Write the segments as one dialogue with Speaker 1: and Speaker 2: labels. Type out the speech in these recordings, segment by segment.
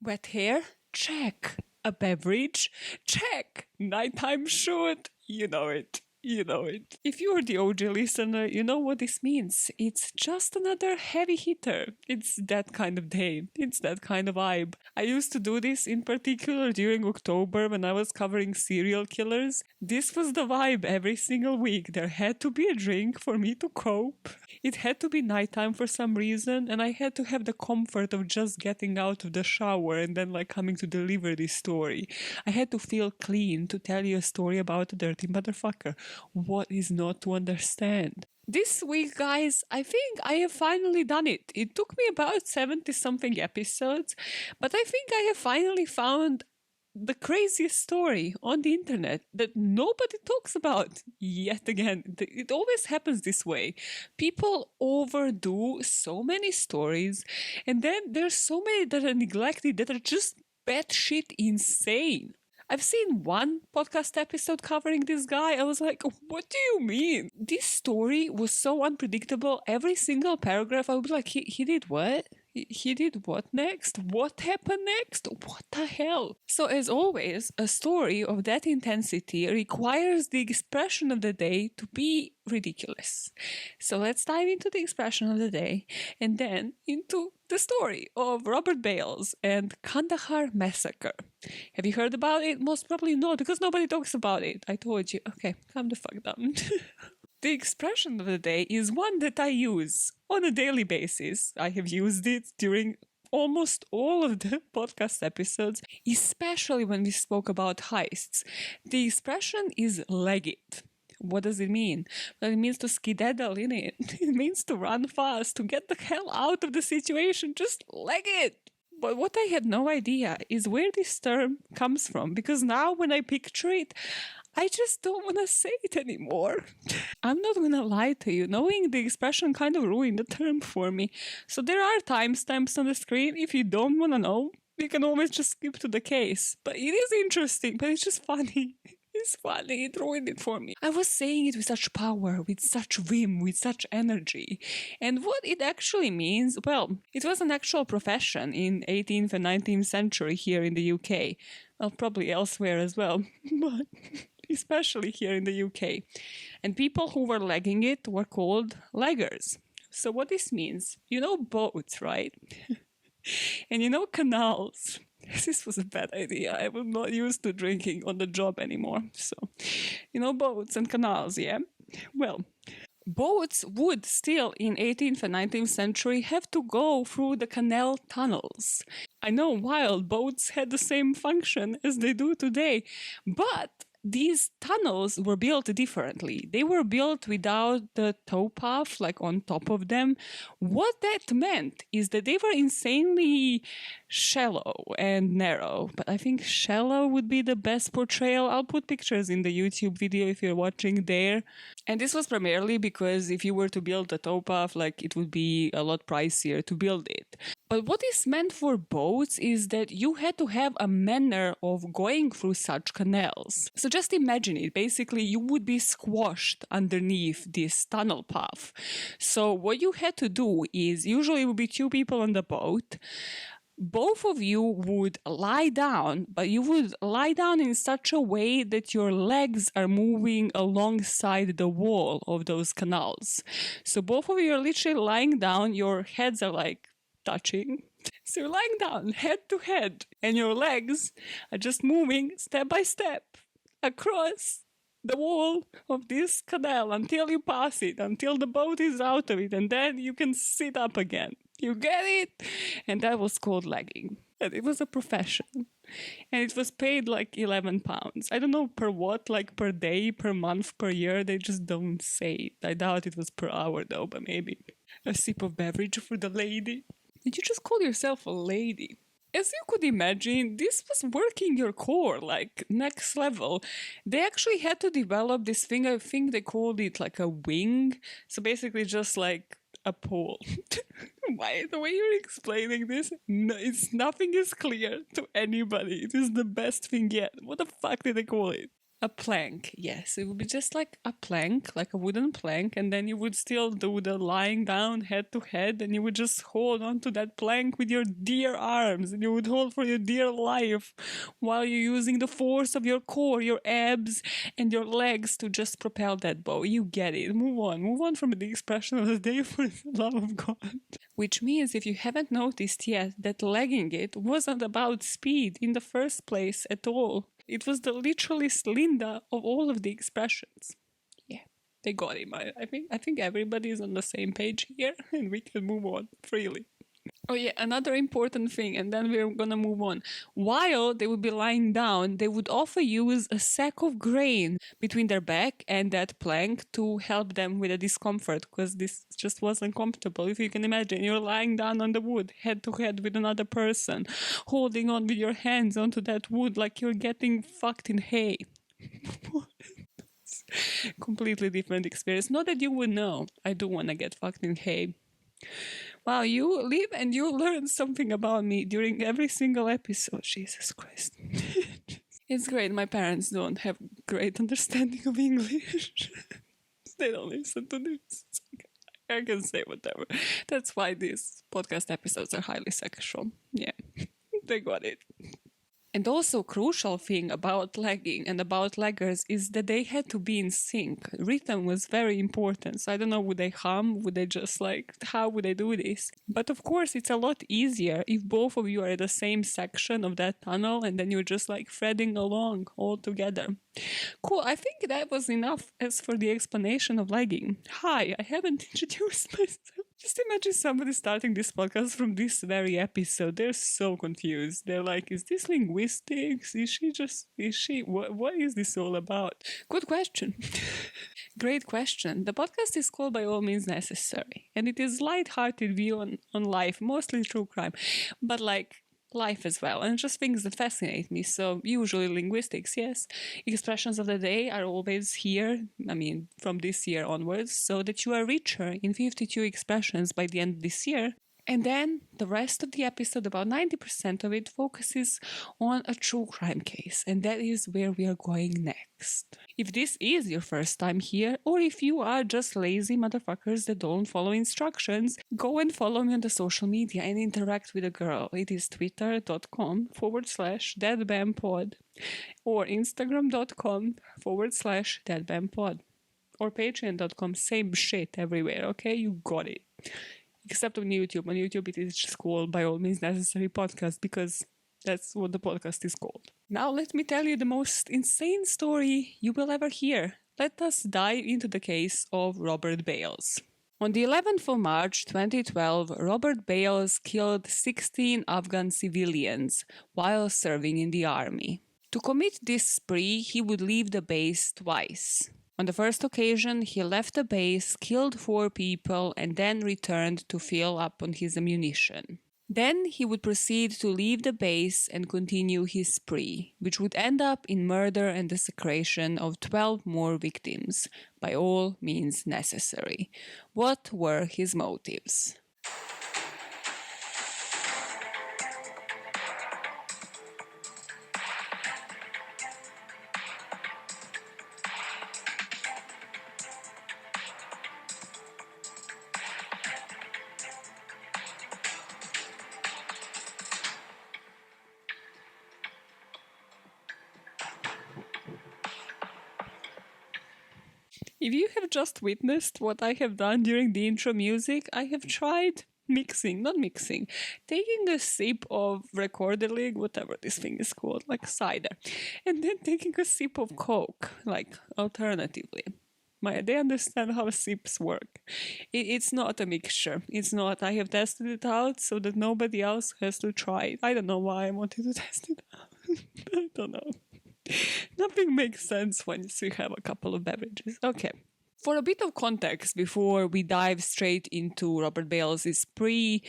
Speaker 1: Wet hair? Check. A beverage? Check. Nighttime shoot? You know it. You know it. If you're the OG listener, you know what this means. It's just another heavy hitter. It's that kind of day. It's that kind of vibe. I used to do this in particular during October when I was covering serial killers. This was the vibe every single week. There had to be a drink for me to cope. It had to be nighttime for some reason, and I had to have the comfort of just getting out of the shower and then coming to deliver this story. I had to feel clean to tell you a story about a dirty motherfucker. What is not to understand? This week, guys, I think I have finally done it. It took me about 70-something episodes, but I think I have finally found the craziest story on the internet that nobody talks about yet again. It always happens this way. People overdo so many stories, and then there's so many that are neglected that are just batshit insane. I've seen one podcast episode covering this guy. I was like, what do you mean? This story was so unpredictable. Every single paragraph, I would be like, he did what? He did what next? What happened next? What the hell? So as always, a story of that intensity requires the expression of the day to be ridiculous. So let's dive into the expression of the day and then into the story of Robert Bales and Kandahar Massacre. Have you heard about it? Most probably not, because nobody talks about it. I told you. Okay, calm the fuck down. The expression of the day is one that I use on a daily basis. I have used it during almost all of the podcast episodes, especially when we spoke about heists. The expression is leg it. What does it mean? Well, it means to skedaddle in it. It means to run fast, to get the hell out of the situation. Just leg it. But what I had no idea is where this term comes from, because now when I picture it, I just don't want to say it anymore. I'm not going to lie to you. Knowing the expression kind of ruined the term for me. So there are timestamps on the screen. If you don't want to know, you can always just skip to the case. But it is interesting, but it's just funny. It's funny, it ruined it for me. I was saying it with such power, with such vim, with such energy. And what it actually means, well, it was an actual profession in 18th and 19th century here in the UK. Well, probably elsewhere as well, but especially here in the UK. And people who were legging it were called leggers. So what this means, you know boats, right? And you know canals. This was a bad idea. I was not used to drinking on the job anymore. So, you know, boats and canals, yeah? Well, boats would still in 18th and 19th century have to go through the canal tunnels. I know wild boats had the same function as they do today, but these tunnels were built differently. They were built without the towpath, on top of them. What that meant is that they were insanely shallow and narrow. But I think shallow would be the best portrayal. I'll put pictures in the YouTube video if you're watching there. And this was primarily because if you were to build a towpath, it would be a lot pricier to build it. But what is meant for boats is that you had to have a manner of going through such canals. So just imagine it. Basically, you would be squashed underneath this tunnel path. So what you had to do is, usually it would be two people on the boat. Both of you would lie down, but you would lie down in such a way that your legs are moving alongside the wall of those canals. So both of you are literally lying down, your heads are touching. So you're lying down, head to head, and your legs are just moving step by step across the wall of this canal until you pass it, until the boat is out of it, and then you can sit up again. You get it? And that was called legging. And it was a profession. And it was paid £11. I don't know per what, per day, per month, per year. They just don't say it. I doubt it was per hour though, but maybe. A sip of beverage for the lady. Did you just call yourself a lady? As you could imagine, this was working your core, next level. They actually had to develop this thing, I think they called it a wing. So basically just a pole. Why? The way you're explaining this, nothing is clear to anybody. It is the best thing yet. What the fuck did they call it? A plank, yes. It would be just like a plank, like a wooden plank, and then you would still do the lying down head to head, and you would just hold on to that plank with your dear arms, and you would hold for your dear life while you're using the force of your core, your abs, and your legs to just propel that bow. You get it. Move on from the expression of the day for the love of God. Which means, if you haven't noticed yet, that legging it wasn't about speed in the first place at all. It was the literalist Linda of all of the expressions. Yeah, they got him. I think everybody is on the same page here, and we can move on freely. Oh yeah, another important thing, and then we're gonna move on. While they would be lying down, they would often use a sack of grain between their back and that plank to help them with the discomfort, because this just wasn't comfortable. If you can imagine, you're lying down on the wood, head to head with another person, holding on with your hands onto that wood like you're getting fucked in hay. Completely different experience. Not that you would know. I do want to get fucked in hay. Wow, you live and you learn something about me during every single episode. Jesus Christ. It's great. My parents don't have great understanding of English. They don't listen to this. I can say whatever. That's why these podcast episodes are highly sexual. Yeah, they got it. And also, crucial thing about legging and about leggers is that they had to be in sync. Rhythm was very important. So I don't know, would they hum? Would they just how would they do this? But of course, it's a lot easier if both of you are at the same section of that tunnel and then you're just threading along all together. Cool, I think that was enough as for the explanation of legging. Hi, I haven't introduced myself. Just imagine somebody starting this podcast from this very episode. They're so confused. They're like, is this linguistics? What is this all about? Good question. Great question. The podcast is called By All Means Necessary, and it is light-hearted view on life, mostly true crime, but life as well, and just things that fascinate me. So usually linguistics, yes. Expressions of the day are always here, from this year onwards, so that you are richer in 52 expressions by the end of this year. And then the rest of the episode, about 90% of it, focuses on a true crime case, and that is where we are going next. If this is your first time here, or if you are just lazy motherfuckers that don't follow instructions, go and follow me on the social media and interact with a girl. It is twitter.com/deadbampod or instagram.com/deadbampod or patreon.com. Same shit everywhere, okay? You got it. Except on YouTube. On YouTube, it is just called By All Means Necessary Podcast because that's what the podcast is called. Now, let me tell you the most insane story you will ever hear. Let us dive into the case of Robert Bales. On the 11th of March 2012, Robert Bales killed 16 Afghan civilians while serving in the army. To commit this spree, he would leave the base twice. On the first occasion, he left the base, killed 4 people, and then returned to fill up on his ammunition. Then he would proceed to leave the base and continue his spree, which would end up in murder and desecration of 12 more victims, by all means necessary. What were his motives? If you have just witnessed what I have done during the intro music, I have tried taking a sip of Recorder League, whatever this thing is called, like cider, and then taking a sip of Coke, alternatively. They understand how sips work. It's not a mixture. It's not. I have tested it out so that nobody else has to try it. I don't know why I wanted to test it out. I don't know. Nothing makes sense once you have a couple of beverages. Okay. For a bit of context before we dive straight into Robert Bales' spree,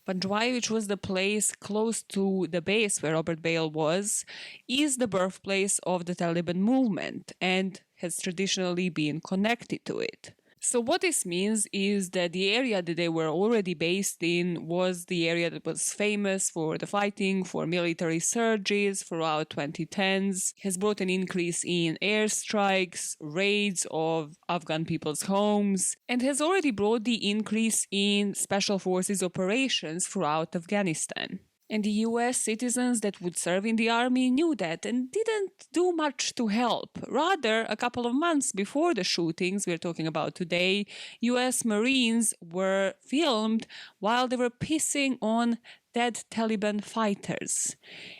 Speaker 1: Panjwai, which was the place close to the base where Robert Bale was, is the birthplace of the Taliban movement and has traditionally been connected to it. So what this means is that the area that they were already based in was the area that was famous for the fighting, for military surges throughout 2010s, has brought an increase in airstrikes, raids of Afghan people's homes, and has already brought the increase in special forces operations throughout Afghanistan. And the US citizens that would serve in the army knew that and didn't do much to help. Rather, a couple of months before the shootings we're talking about today, US Marines were filmed while they were pissing on dead Taliban fighters.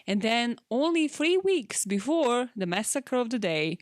Speaker 1: And then, only 3 weeks before the massacre of the day,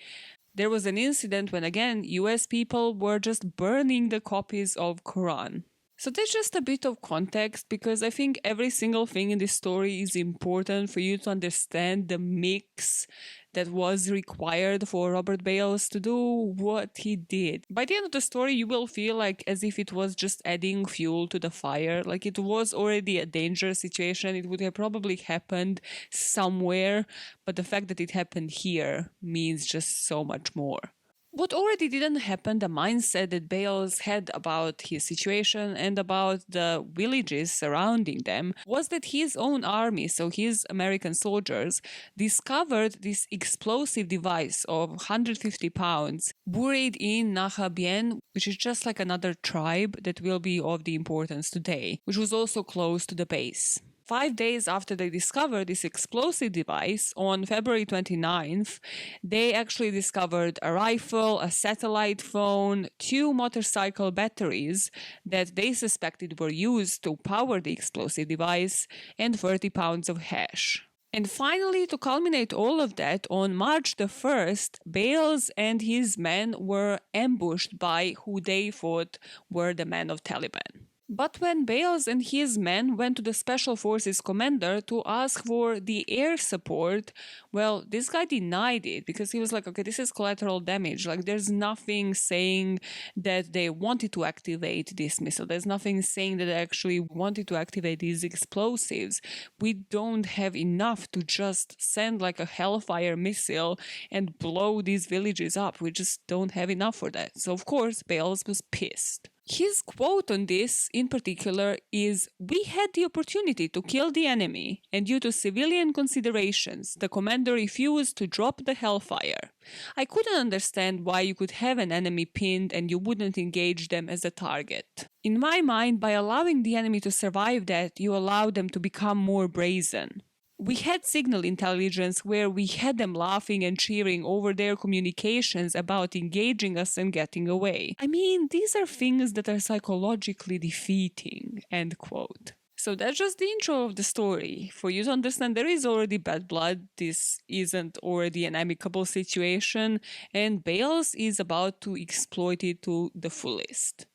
Speaker 1: there was an incident when again US people were just burning the copies of Quran. So that's just a bit of context because I think every single thing in this story is important for you to understand the mix that was required for Robert Bales to do what he did. By the end of the story, you will feel like as if it was just adding fuel to the fire. Like it was already a dangerous situation. It would have probably happened somewhere, but the fact that it happened here means just so much more. What already didn't happen, the mindset that Bales had about his situation and about the villages surrounding them, was that his own army, so his American soldiers, discovered this explosive device of 150 pounds buried in Nahabien, which is just like another tribe that will be of the importance today, which was also close to the base. 5 days after they discovered this explosive device, on February 29th, they actually discovered a rifle, a satellite phone, 2 motorcycle batteries that they suspected were used to power the explosive device, and 30 pounds of hash. And finally, to culminate all of that, on March the 1st, Bales and his men were ambushed by who they thought were the men of Taliban. But when Bales and his men went to the Special Forces commander to ask for the air support, well, this guy denied it because he was like, okay, this is collateral damage. Like, there's nothing saying that they wanted to activate this missile. There's nothing saying that they actually wanted to activate these explosives. We don't have enough to just send like a Hellfire missile and blow these villages up. We just don't have enough for that. So, of course, Bales was pissed. His quote on this, in particular, is, "We had the opportunity to kill the enemy, and due to civilian considerations, the commander refused to drop the Hellfire. I couldn't understand why you could have an enemy pinned and you wouldn't engage them as a target. In my mind, by allowing the enemy to survive that, you allow them to become more brazen. We had signal intelligence where we had them laughing and cheering over their communications about engaging us and getting away. I mean, these are things that are psychologically defeating," end quote. So that's just the intro of the story. For you to understand, there is already bad blood. This isn't already an amicable situation, and Bales is about to exploit it to the fullest.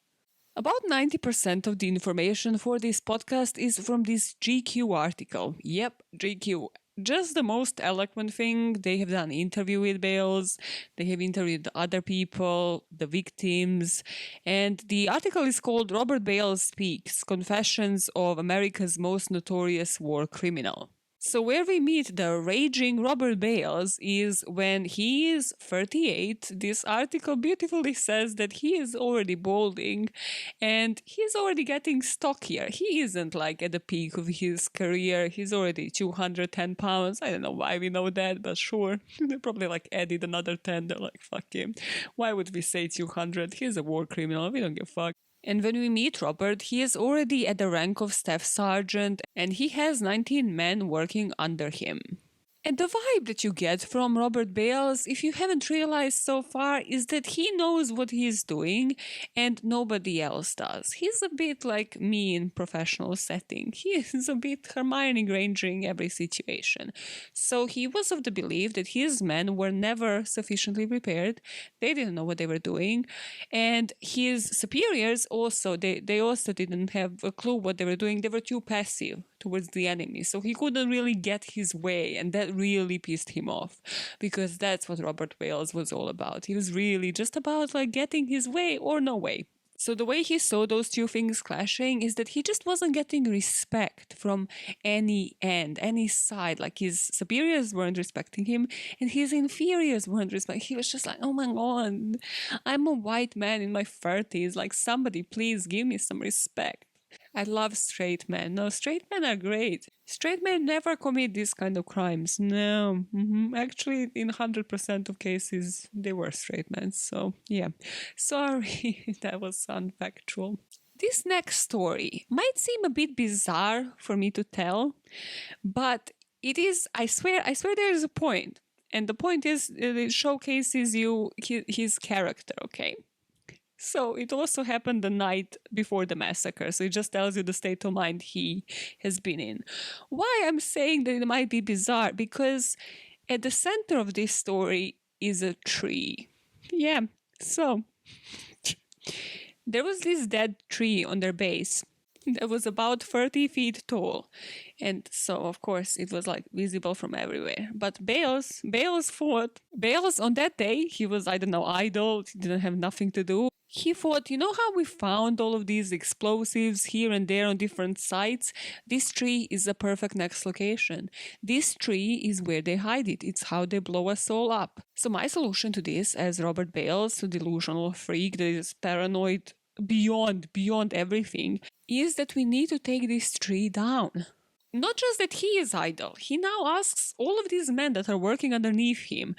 Speaker 1: About 90% of the information for this podcast is from this GQ article. Yep, GQ. Just the most eloquent thing. They have done an interview with Bales, they have interviewed other people, the victims, and the article is called Robert Bales Speaks, Confessions of America's Most Notorious War Criminal. So where we meet the raging Robert Bales is when he is 38. This article beautifully says that he is already balding and he's already getting stockier. He isn't like at the peak of his career. He's already 210 pounds. I don't know why we know that, but sure. They probably like added another 10. They're like, fuck him. Why would we say 200? He's a war criminal. We don't give a fuck. And when we meet Robert, he is already at the rank of staff sergeant and he has 19 men working under him. And the vibe that you get from Robert Bales, if you haven't realized so far, is that he knows what he's doing and nobody else does. He's a bit like me in professional setting. He is a bit Hermione Grangering every situation. So he was of the belief that his men were never sufficiently prepared. They didn't know what they were doing. And his superiors also, they also didn't have a clue what they were doing. They were too passive towards the enemy. So he couldn't really get his way, and that really pissed him off because that's what Robert Bales was all about. He was really just about like getting his way or no way. So the way he saw those two things clashing is that he just wasn't getting respect from any end, any side. Like his superiors weren't respecting him and his inferiors weren't respecting. He was just like, oh my God, I'm a white man in my 30s. Like, somebody please give me some respect. I love straight men. No, straight men are great. Straight men never commit these kind of crimes. No. Actually, in 100% of cases, they were straight men. So, yeah. Sorry, that was unfactual. This next story might seem a bit bizarre for me to tell, but it is, I swear there is a point. And the point is, it showcases his character, okay? So it also happened the night before the massacre. So it just tells you the state of mind he has been in. Why I'm saying that it might be bizarre? Because at the center of this story is a tree. Yeah, so there was this dead tree on their base that was about 30 feet tall. And so, of course, it was like visible from everywhere. But Bales fought. Bales on that day, he was, I don't know, idle, he didn't have nothing to do. He thought, you know how we found all of these explosives here and there on different sites? This tree is a perfect next location. This tree is where they hide it. It's how they blow us all up. So my solution to this, as Robert Bales, a delusional freak that is paranoid beyond everything, is that we need to take this tree down. Not just that he is idle, he now asks all of these men that are working underneath him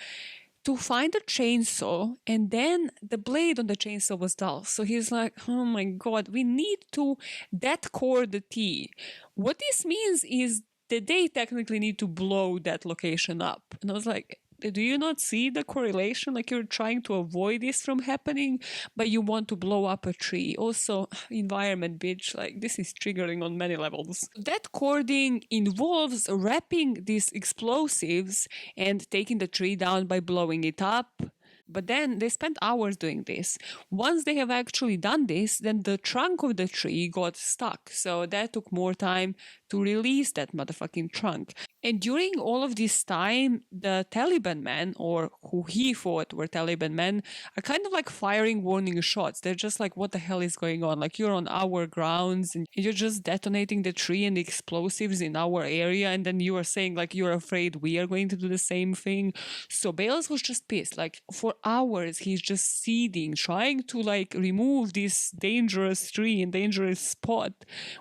Speaker 1: to find a chainsaw, and then the blade on the chainsaw was dull. So he's like, oh my God, we need to dead-core the T. What this means is that they technically need to blow that location up. And I was like, do you not see the correlation? Like, you're trying to avoid this from happening, but you want to blow up a tree. Also, environment, bitch. Like, this is triggering on many levels. That cording involves wrapping these explosives and taking the tree down by blowing it up. But then they spent hours doing this. Once they have actually done this, then the trunk of the tree got stuck. So that took more time to release that motherfucking trunk. And during all of this time, the Taliban men, or who he thought were Taliban men, are kind of like firing warning shots. They're just like, what the hell is going on? Like, you're on our grounds and you're just detonating the tree and the explosives in our area. And then you are saying, like, you're afraid we are going to do the same thing. So Bales was just pissed. Like, for hours, he's just seething, trying to, like, remove this dangerous tree and dangerous spot,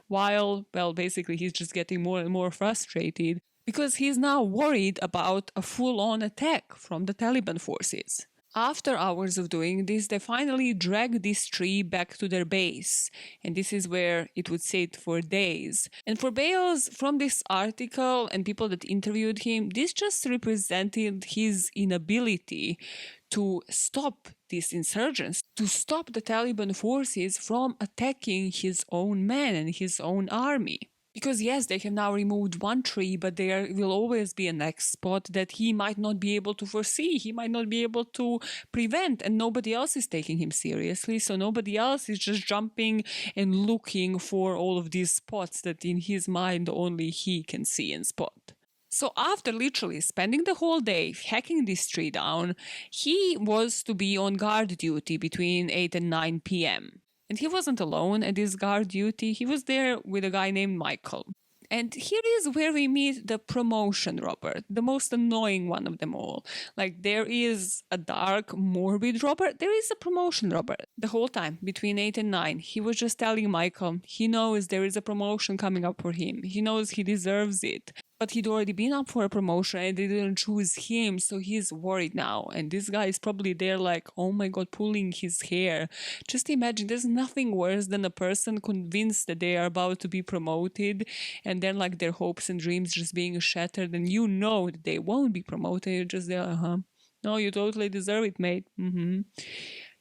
Speaker 1: while, well, basically he's just getting more and more frustrated, because he's now worried about a full-on attack from the Taliban forces. After hours of doing this, they finally drag this tree back to their base. And this is where it would sit for days. And for Bales, from this article and people that interviewed him, this just represented his inability to stop these insurgents, to stop the Taliban forces from attacking his own men and his own army. Because yes, they have now removed one tree, but there will always be a next spot that he might not be able to foresee, he might not be able to prevent, and nobody else is taking him seriously, so nobody else is just jumping and looking for all of these spots that in his mind only he can see and spot. So after literally spending the whole day hacking this tree down, he was to be on guard duty between 8 and 9 p.m. And he wasn't alone at this guard duty. He was there with a guy named Michael. And here is where we meet the promotion Robert, the most annoying one of them all. Like, there is a dark, morbid Robert, there is a promotion Robert. The whole time, between 8 and 9, he was just telling Michael, he knows there is a promotion coming up for him. He knows he deserves it. But he'd already been up for a promotion and they didn't choose him, so he's worried now. And this guy is probably there like, oh my God, pulling his hair. Just imagine, there's nothing worse than a person convinced that they are about to be promoted and then like their hopes and dreams just being shattered, and you know that they won't be promoted. You're just there, no, you totally deserve it, mate.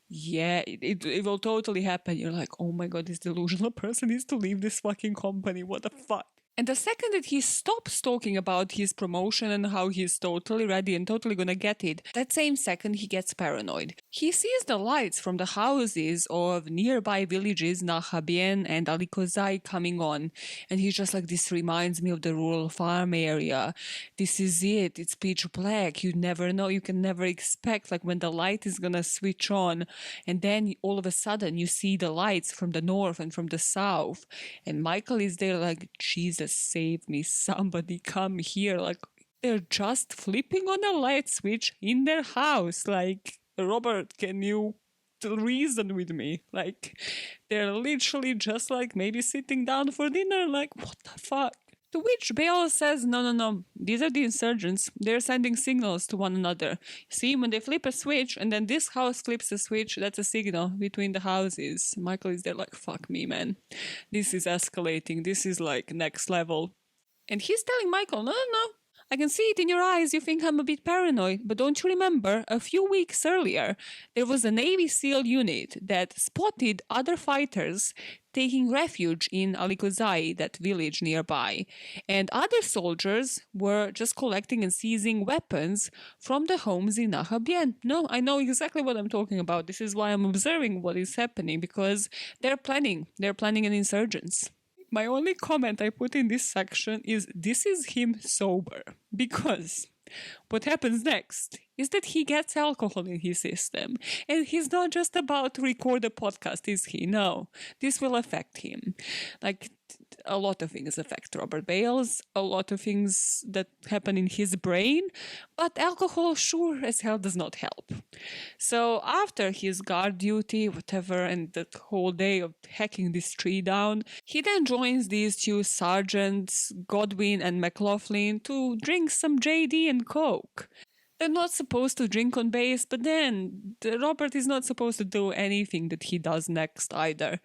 Speaker 1: Yeah, it will totally happen. You're like, oh my God, this delusional person needs to leave this fucking company. What the fuck? And the second that he stops talking about his promotion and how he's totally ready and totally gonna get it, that same second he gets paranoid. He sees the lights from the houses of nearby villages Nahabien and Alikozai coming on, and he's just like, this reminds me of the rural farm area. This is it. It's pitch black. You never know. You can never expect like when the light is gonna switch on, and then all of a sudden you see the lights from the north and from the south, and Michael is there like, Jesus, save me, somebody come here. Like, they're just flipping on a light switch in their house. Like, Robert, can you reason with me? Like, they're literally just like maybe sitting down for dinner. Like, what the fuck? To which Bales says, no, these are the insurgents. They're sending signals to one another. See, when they flip a switch and then this house flips a switch, that's a signal between the houses. Michael is there like, fuck me, man. This is escalating. This is like next level. And he's telling Michael, no. I can see it in your eyes. You think I'm a bit paranoid. But don't you remember, a few weeks earlier, there was a Navy SEAL unit that spotted other fighters taking refuge in Alikozai, that village nearby. And other soldiers were just collecting and seizing weapons from the homes in Nahabien. No, I know exactly what I'm talking about. This is why I'm observing what is happening, because they're planning an insurgence. My only comment I put in this section is this is him sober, because what happens next is that he gets alcohol in his system, and he's not just about to record a podcast, is he? No, this will affect him. Like, a lot of things affect Robert Bales, a lot of things that happen in his brain, but alcohol sure as hell does not help. So after his guard duty, whatever, and that whole day of hacking this tree down, he then joins these two sergeants, Godwin and McLaughlin, to drink some JD and Coke. They're not supposed to drink on base, but then Robert is not supposed to do anything that he does next either.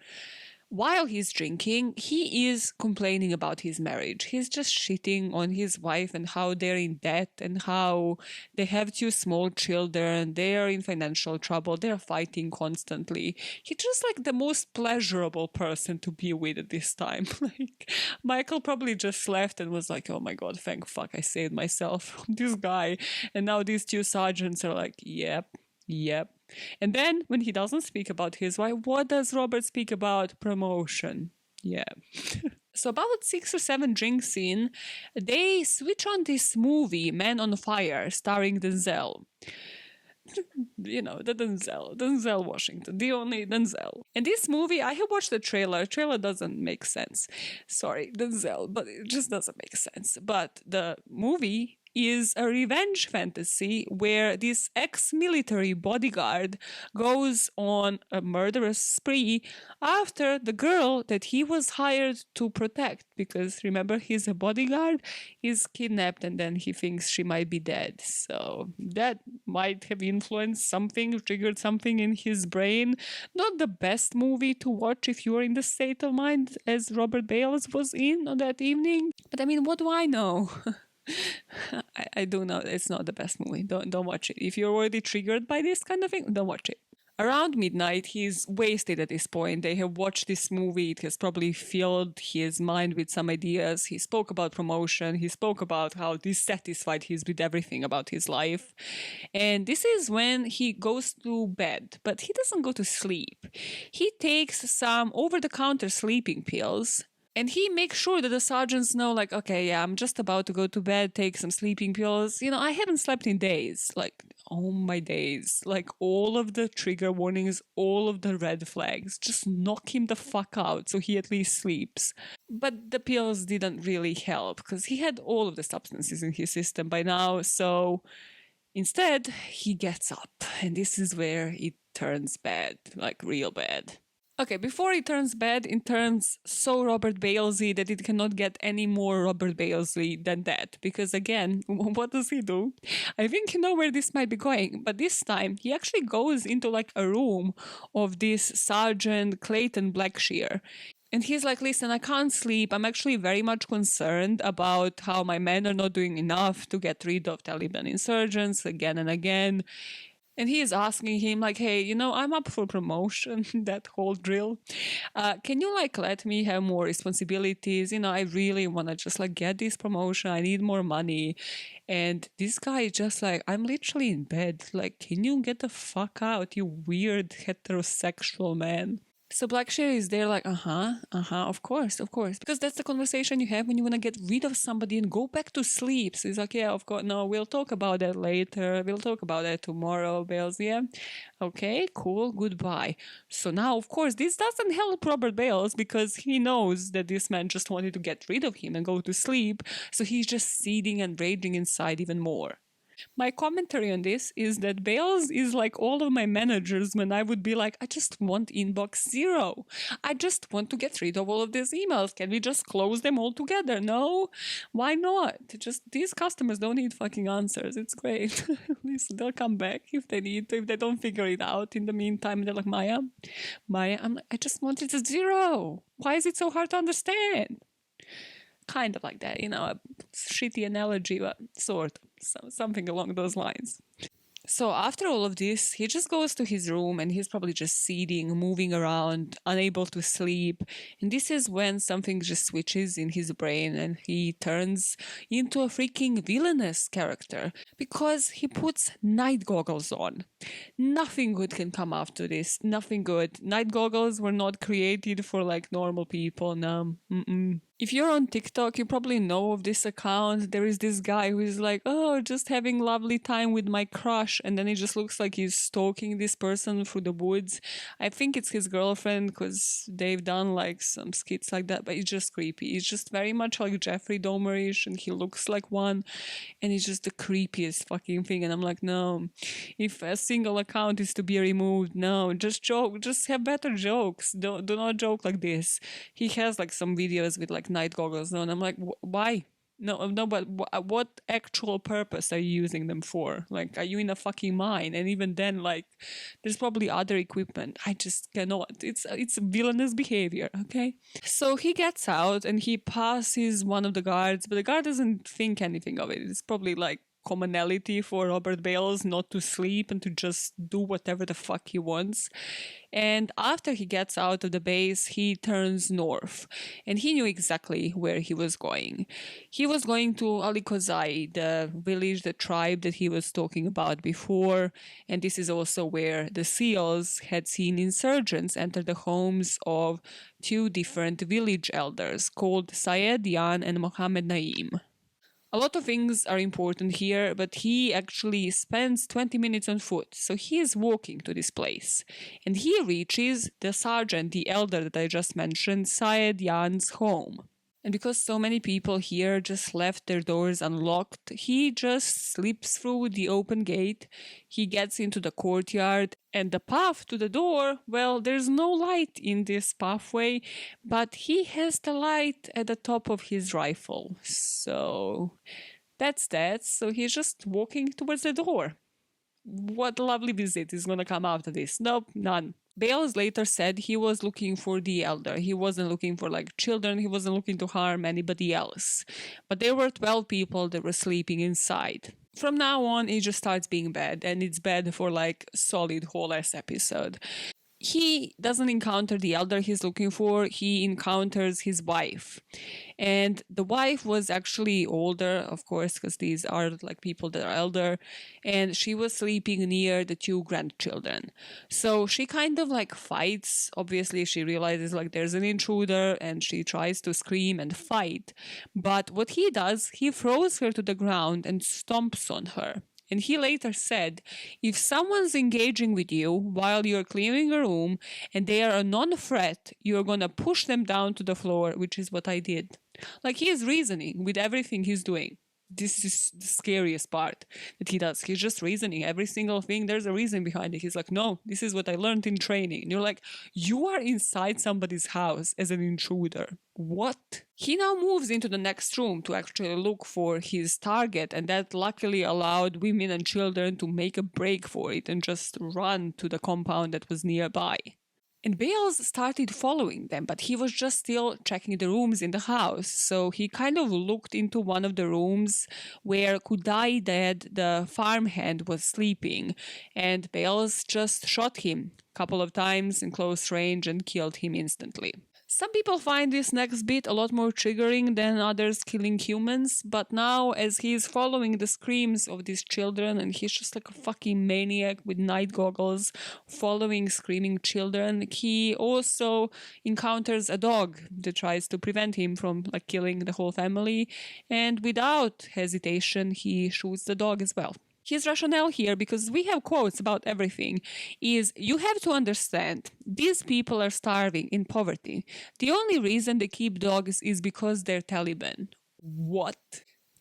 Speaker 1: While he's drinking, he is complaining about his marriage. He's just shitting on his wife and how they're in debt and how they have two small children. They're in financial trouble. They're fighting constantly. He's just like the most pleasurable person to be with at this time. Like, Michael probably just left and was like, oh my God, thank fuck I saved myself from this guy. And now these two sergeants are like, yep. And then when he doesn't speak about his wife, what does Robert speak about? Promotion. Yeah. So about 6 or 7 drinks in, they switch on this movie, Man on Fire, starring Denzel. You know, the Denzel Washington, the only Denzel. And this movie, I have watched the trailer. Trailer doesn't make sense. Sorry, Denzel, but it just doesn't make sense. But the movie is a revenge fantasy where this ex-military bodyguard goes on a murderous spree after the girl that he was hired to protect, because remember, he's a bodyguard, is kidnapped and then he thinks she might be dead. So that might have influenced something, triggered something in his brain. Not the best movie to watch if you're in the state of mind as Robert Bales was in on that evening. But I mean, what do I know? I do know it's not the best movie. Don't watch it. If you're already triggered by this kind of thing, don't watch it. Around midnight, he's wasted at this point. They have watched this movie. It has probably filled his mind with some ideas. He spoke about promotion. He spoke about how dissatisfied he is with everything about his life. And this is when he goes to bed, but he doesn't go to sleep. He takes some over-the-counter sleeping pills. And he makes sure that the sergeants know, like, okay, yeah, I'm just about to go to bed, take some sleeping pills. You know, I haven't slept in days. Like, oh my days. Like, all of the trigger warnings, all of the red flags. Just knock him the fuck out so he at least sleeps. But the pills didn't really help because he had all of the substances in his system by now. So instead, he gets up. And this is where it turns bad, like real bad. Okay, before it turns bad, it turns so Robert Balesy that it cannot get any more Robert Balesy than that. Because again, what does he do? I think you know where this might be going, but this time he actually goes into like a room of this Sergeant Clayton Blackshear. And he's like, listen, I can't sleep. I'm actually very much concerned about how my men are not doing enough to get rid of Taliban insurgents again and again. And he is asking him like, hey, I'm up for promotion, that whole drill. Can you like let me have more responsibilities? I really want to just like get this promotion. I need more money. And this guy is just like, I'm literally in bed. Like, can you get the fuck out, you weird heterosexual man? So Blackshear is there like, of course, of course. Because that's the conversation you have when you want to get rid of somebody and go back to sleep. So he's like, yeah, of course. No, we'll talk about that later. We'll talk about that tomorrow, Bales. Yeah. Okay, cool. Goodbye. So now, of course, this doesn't help Robert Bales because he knows that this man just wanted to get rid of him and go to sleep. So he's just seething and raging inside even more. My commentary on this is that Bales is like all of my managers when I would be like, I just want inbox 0. I just want to get rid of all of these emails. Can we just close them all together? No? Why not? Just these customers don't need fucking answers. It's great. They'll come back if they need to, if they don't figure it out in the meantime. They're like, Maya, I just want it to 0. Why is it so hard to understand? Kind of like that, a shitty analogy, but sort of, something along those lines. So after all of this, he just goes to his room and he's probably just seething, moving around, unable to sleep. And this is when something just switches in his brain and he turns into a freaking villainous character because he puts night goggles on. Nothing good can come after this. Nothing good. Night goggles were not created for like normal people. No. If you're on TikTok, you probably know of this account. There is this guy who is like, oh, just having lovely time with my crush. And then he just looks like he's stalking this person through the woods. I think it's his girlfriend because they've done like some skits like that, but it's just creepy. It's just very much like Jeffrey Dahmer-ish and he looks like one. And it's just the creepiest fucking thing. And I'm like, no, if a single account is to be removed, no, just joke. Just have better jokes. Do not joke like this. He has like some videos with like night goggles on. I'm like, why? No, but what actual purpose are you using them for? Like, are you in a fucking mine? And even then, like, there's probably other equipment. I just cannot. It's villainous behavior, okay? So he gets out and he passes one of the guards, but the guard doesn't think anything of it. It's probably like commonality for Robert Bales not to sleep and to just do whatever the fuck he wants. And after he gets out of the base, he turns north. And he knew exactly where he was going. He was going to Alikozai, the village, the tribe that he was talking about before. And this is also where the SEALs had seen insurgents enter the homes of 2 different village elders called Syed Yan and Mohammed Naim. A lot of things are important here, but he actually spends 20 minutes on foot, so he is walking to this place. And he reaches the sergeant, the elder that I just mentioned, Syed Yan's home. And because so many people here just left their doors unlocked, he just slips through the open gate, he gets into the courtyard, and the path to the door, well, there's no light in this pathway, but he has the light at the top of his rifle. So that's that. So he's just walking towards the door. What lovely visit is gonna come after this? Nope, none. Bales later said he was looking for the elder. He wasn't looking for like children. He wasn't looking to harm anybody else. But there were 12 people that were sleeping inside. From now on, it just starts being bad. And it's bad for like solid whole ass episode. He doesn't encounter the elder he's looking for. He encounters his wife. And the wife was actually older, of course, because these are like people that are elder. And she was sleeping near the 2 grandchildren. So she kind of like fights. Obviously, she realizes like there's an intruder and she tries to scream and fight. But what he does, he throws her to the ground and stomps on her. And he later said, if someone's engaging with you while you're clearing a room and they are a non-threat, you're going to push them down to the floor, which is what I did. Like, he is reasoning with everything he's doing. This is the scariest part that he does. He's just reasoning every single thing. There's a reason behind it. He's like, no, this is what I learned in training. And you're like, you are inside somebody's house as an intruder. What? He now moves into the next room to actually look for his target, and that luckily allowed women and children to make a break for it and just run to the compound that was nearby. And Bales started following them, but he was just still checking the rooms in the house. So he kind of looked into one of the rooms where Kudai Dad, the farmhand, was sleeping. And Bales just shot him a couple of times in close range and killed him instantly. Some people find this next bit a lot more triggering than others killing humans, but now as he's following the screams of these children and he's just like a fucking maniac with night goggles following screaming children, he also encounters a dog that tries to prevent him from like killing the whole family, and without hesitation he shoots the dog as well. His rationale here, because we have quotes about everything, is you have to understand these people are starving in poverty. The only reason they keep dogs is because they're Taliban. What?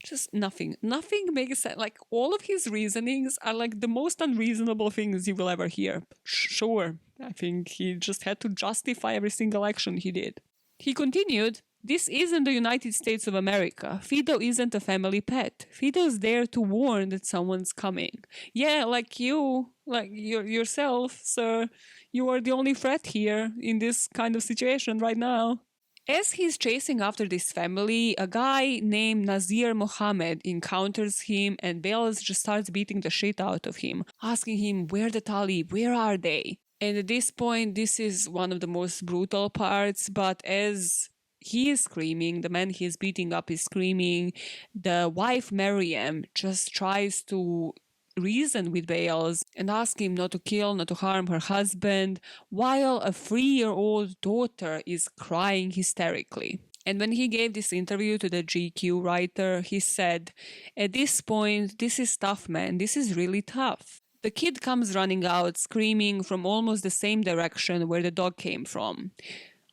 Speaker 1: Just nothing. Nothing makes sense. Like, all of his reasonings are like the most unreasonable things you will ever hear. Sure, I think he just had to justify every single action he did. He continued, this isn't the United States of America. Fido isn't a family pet. Fido's there to warn that someone's coming. Yeah, like you, like yourself, sir. You are the only threat here in this kind of situation right now. As he's chasing after this family, a guy named Nazir Mohammed encounters him and Bales just starts beating the shit out of him, asking him, where the Talib, where are they? And at this point, this is one of the most brutal parts, but as he is screaming, the man he's beating up is screaming, the wife Maryam just tries to reason with Bales and ask him not to kill, not to harm her husband, while a 3-year-old daughter is crying hysterically. And when he gave this interview to the GQ writer, he said, at this point, this is tough, man. This is really tough. The kid comes running out, screaming from almost the same direction where the dog came from.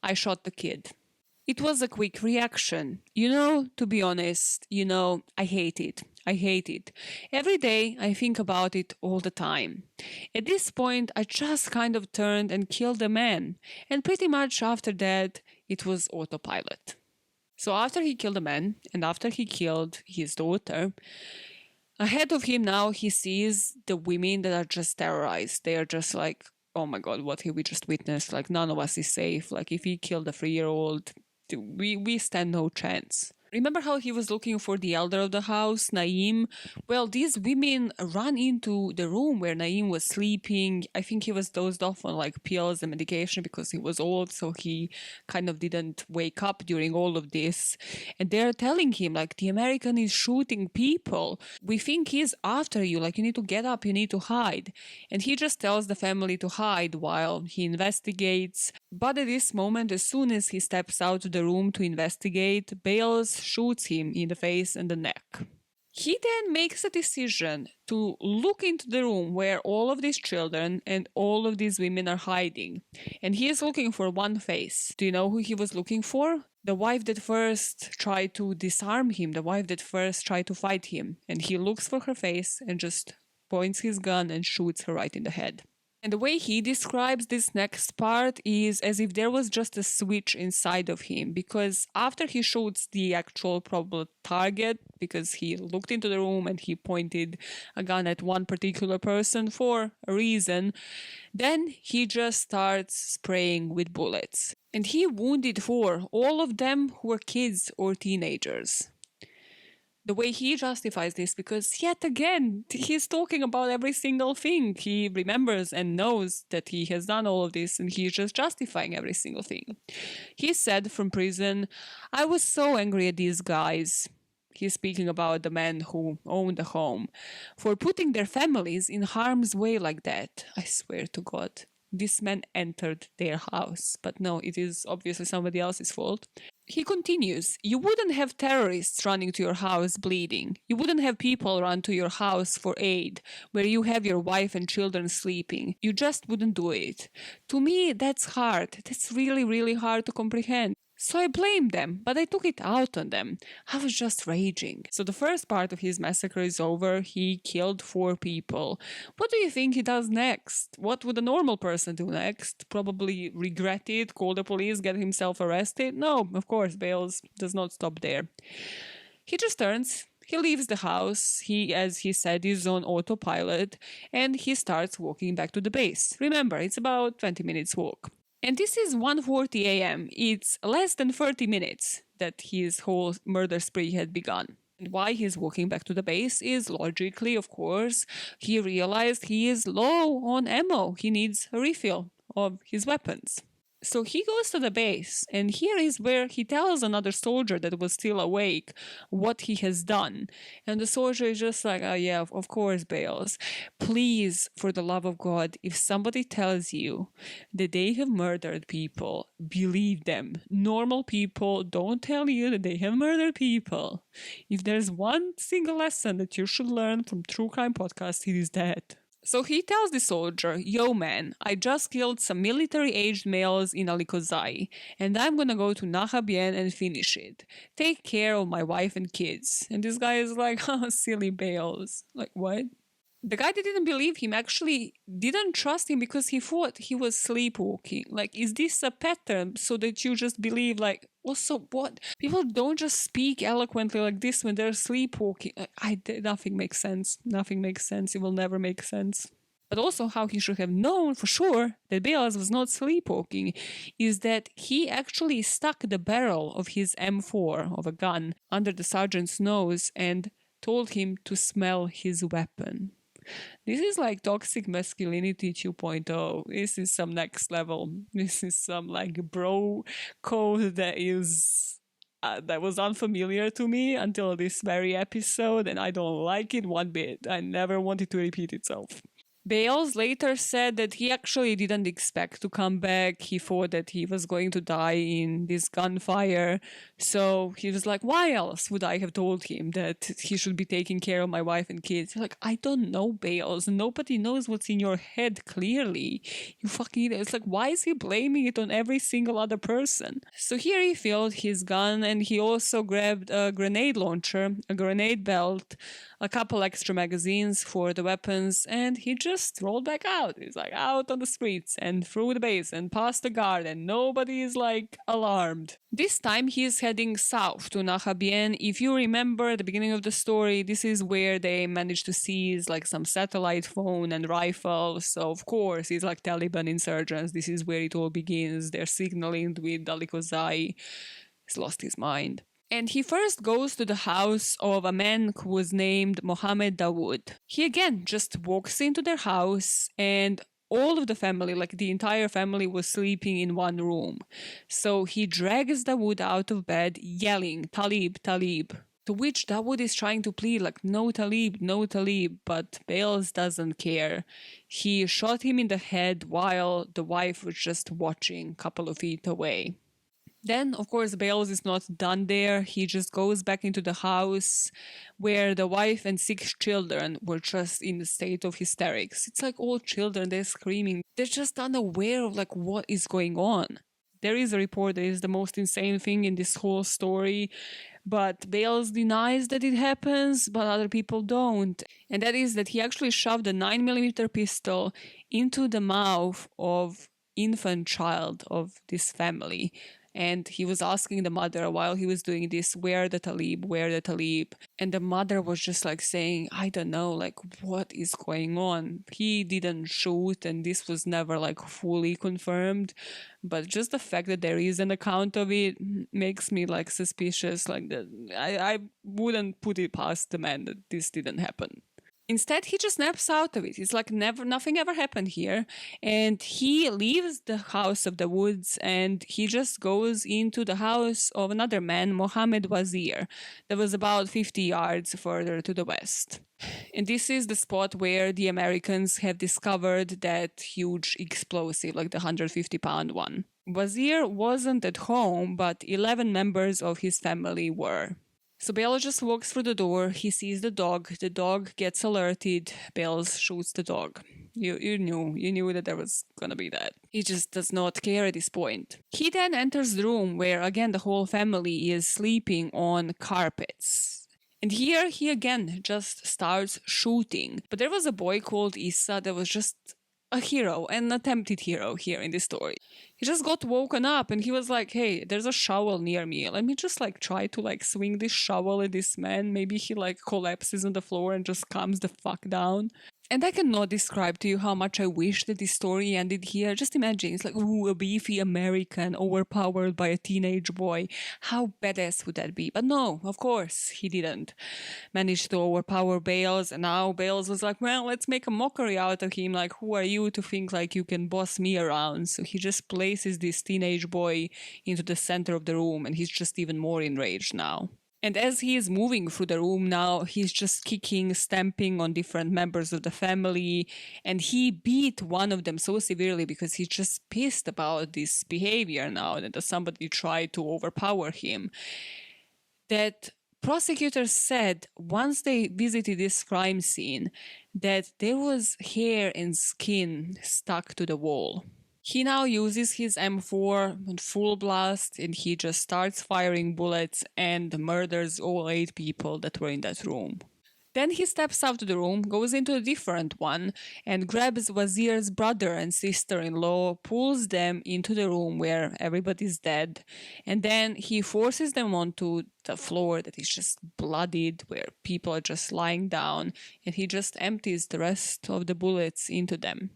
Speaker 1: I shot the kid. It was a quick reaction. To be honest, I hate it. I hate it. Every day I think about it all the time. At this point, I just kind of turned and killed the man. And pretty much after that, it was autopilot. So after he killed the man, and after he killed his daughter, ahead of him now he sees the women that are just terrorized. They are just like, oh my god, what have we just witnessed? Like, none of us is safe. Like, if he killed a 3-year-old, we stand no chance. Remember how he was looking for the elder of the house, Naeem? Well, these women ran into the room where Naeem was sleeping. I think he was dozed off on like pills and medication because he was old, so he kind of didn't wake up during all of this. And they're telling him, like, the American is shooting people. We think he's after you, like, you need to get up, you need to hide. And he just tells the family to hide while he investigates. But at this moment, as soon as he steps out of the room to investigate, Bales shoots him in the face and the neck. He then makes a decision to look into the room where all of these children and all of these women are hiding. And he is looking for one face. Do you know who he was looking for? The wife that first tried to disarm him, the wife that first tried to fight him. And he looks for her face and just points his gun and shoots her right in the head. And the way he describes this next part is as if there was just a switch inside of him, because after he shoots the actual probable target, because he looked into the room and he pointed a gun at one particular person for a reason, then he just starts spraying with bullets. And he wounded 4, all of them who were kids or teenagers. The way he justifies this, because yet again, he's talking about every single thing. He remembers and knows that he has done all of this, and he's just justifying every single thing. He said from prison, I was so angry at these guys. He's speaking about the men who owned the home, for putting their families in harm's way like that. I swear to God, this man entered their house. But no, it is obviously somebody else's fault. He continues, you wouldn't have terrorists running to your house bleeding. You wouldn't have people run to your house for aid, where you have your wife and children sleeping. You just wouldn't do it. To me, that's hard. That's really, really hard to comprehend. So I blamed them, but I took it out on them. I was just raging. So the first part of his massacre is over. He killed 4 people. What do you think he does next? What would a normal person do next? Probably regret it, call the police, get himself arrested? No, of course, Bales does not stop there. He just turns. He leaves the house. He, as he said, is on autopilot, and he starts walking back to the base. Remember, it's about 20 minutes walk. And this is 1:40 a.m. It's less than 30 minutes that his whole murder spree had begun. And why he's walking back to the base is logically, of course, he realized he is low on ammo. He needs a refill of his weapons. So he goes to the base, and here is where he tells another soldier that was still awake what he has done. And the soldier is just like, oh yeah, of course, Bales. Please, for the love of God, if somebody tells you that they have murdered people, believe them. Normal people don't tell you that they have murdered people. If there's one single lesson that you should learn from True Crime Podcast, it is that. So he tells the soldier, yo man, I just killed some military-aged males in Alikozai, and I'm gonna go to Nahabien and finish it. Take care of my wife and kids. And this guy is like, oh, silly Bales. Like, what? The guy that didn't believe him actually didn't trust him because he thought he was sleepwalking. Like, is this a pattern so that you just believe, like, also, what? People don't just speak eloquently like this when they're sleepwalking. Nothing makes sense. Nothing makes sense. It will never make sense. But also how he should have known for sure that Bales was not sleepwalking is that he actually stuck the barrel of his M4 of a gun under the sergeant's nose and told him to smell his weapon. This is like toxic masculinity 2.0. This is some next level. This is some like bro code that is that was unfamiliar to me until this very episode, and I don't like it one bit. I never want it to repeat itself. Bales later said that he actually didn't expect to come back. He thought that he was going to die in this gunfire. So he was like, why else would I have told him that he should be taking care of my wife and kids? Like, I don't know, Bales. Nobody knows what's in your head clearly. You fucking idiot. It's like, why is he blaming it on every single other person? So here he filled his gun, and he also grabbed a grenade launcher, a grenade belt, a couple extra magazines for the weapons, and he just rolled back out. He's like out on the streets and through the base and past the guard, and nobody is like alarmed. This time he's heading south to Nahabien. If you remember at the beginning of the story, this is where they managed to seize like some satellite phone and rifles. So of course he's like Taliban insurgents. This is where it all begins. They're signaling with Alikozai. He's lost his mind. And he first goes to the house of a man who was named Mohammed Dawood. He again just walks into their house, and all of the family, like the entire family, was sleeping in one room. So he drags Dawood out of bed yelling, Talib, Talib. To which Dawood is trying to plead like, no Talib, no Talib, but Bales doesn't care. He shot him in the head while the wife was just watching a couple of feet away. Then, of course, Bales is not done there. He just goes back into the house where the wife and 6 children were just in a state of hysterics. It's like all children, they're screaming. They're just unaware of like what is going on. There is a report that is the most insane thing in this whole story, but Bales denies that it happens, but other people don't. And that is that he actually shoved a 9mm pistol into the mouth of infant child of this family. And he was asking the mother while he was doing this, where the Talib, where the Talib? And the mother was just like saying, I don't know, like what is going on? He didn't shoot, and this was never like fully confirmed. But just the fact that there is an account of it makes me like suspicious. Like that, I wouldn't put it past the man that this didn't happen. Instead, he just snaps out of it. It's like nothing ever happened here. And he leaves the house of the woods and he just goes into the house of another man, Mohammed Wazir, that was about 50 yards further to the west. And this is the spot where the Americans have discovered that huge explosive, like the 150-pound one. Wazir wasn't at home, but 11 members of his family were. So Bales just walks through the door, he sees the dog gets alerted, Bales shoots the dog. You knew that there was gonna be that. He just does not care at this point. He then enters the room where again the whole family is sleeping on carpets. And here he again just starts shooting. But there was a boy called Issa that was just a hero, an attempted hero here in this story. He just got woken up and he was like, hey, there's a shovel near me. Let me just like try to like swing this shovel at this man. Maybe he like collapses on the floor and just calms the fuck down. And I cannot describe to you how much I wish that this story ended here. Just imagine, it's like, ooh, a beefy American overpowered by a teenage boy. How badass would that be? But no, of course, he didn't manage to overpower Bales. And now Bales was like, well, let's make a mockery out of him. Like, who are you to think like you can boss me around? So he just places this teenage boy into the center of the room, and he's just even more enraged now. And as he is moving through the room now, he's just kicking, stamping on different members of the family. And he beat one of them so severely because he's just pissed about this behavior now that somebody tried to overpower him. That prosecutors said once they visited this crime scene that there was hair and skin stuck to the wall. He now uses his M4 on full blast and he just starts firing bullets and murders all 8 people that were in that room. Then he steps out of the room, goes into a different one, and grabs Wazir's brother and sister-in-law, pulls them into the room where everybody's dead, and then he forces them onto the floor that is just bloodied, where people are just lying down, and he just empties the rest of the bullets into them.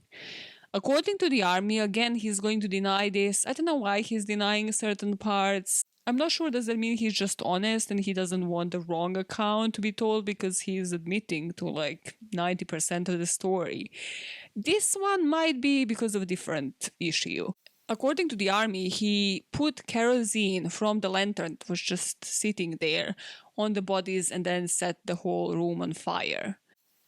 Speaker 1: According to the army, again, he's going to deny this. I don't know why he's denying certain parts. I'm not sure, does that mean he's just honest and he doesn't want the wrong account to be told because he's admitting to like 90% of the story. This one might be because of a different issue. According to the army, he put kerosene from the lantern that was just sitting there on the bodies and then set the whole room on fire.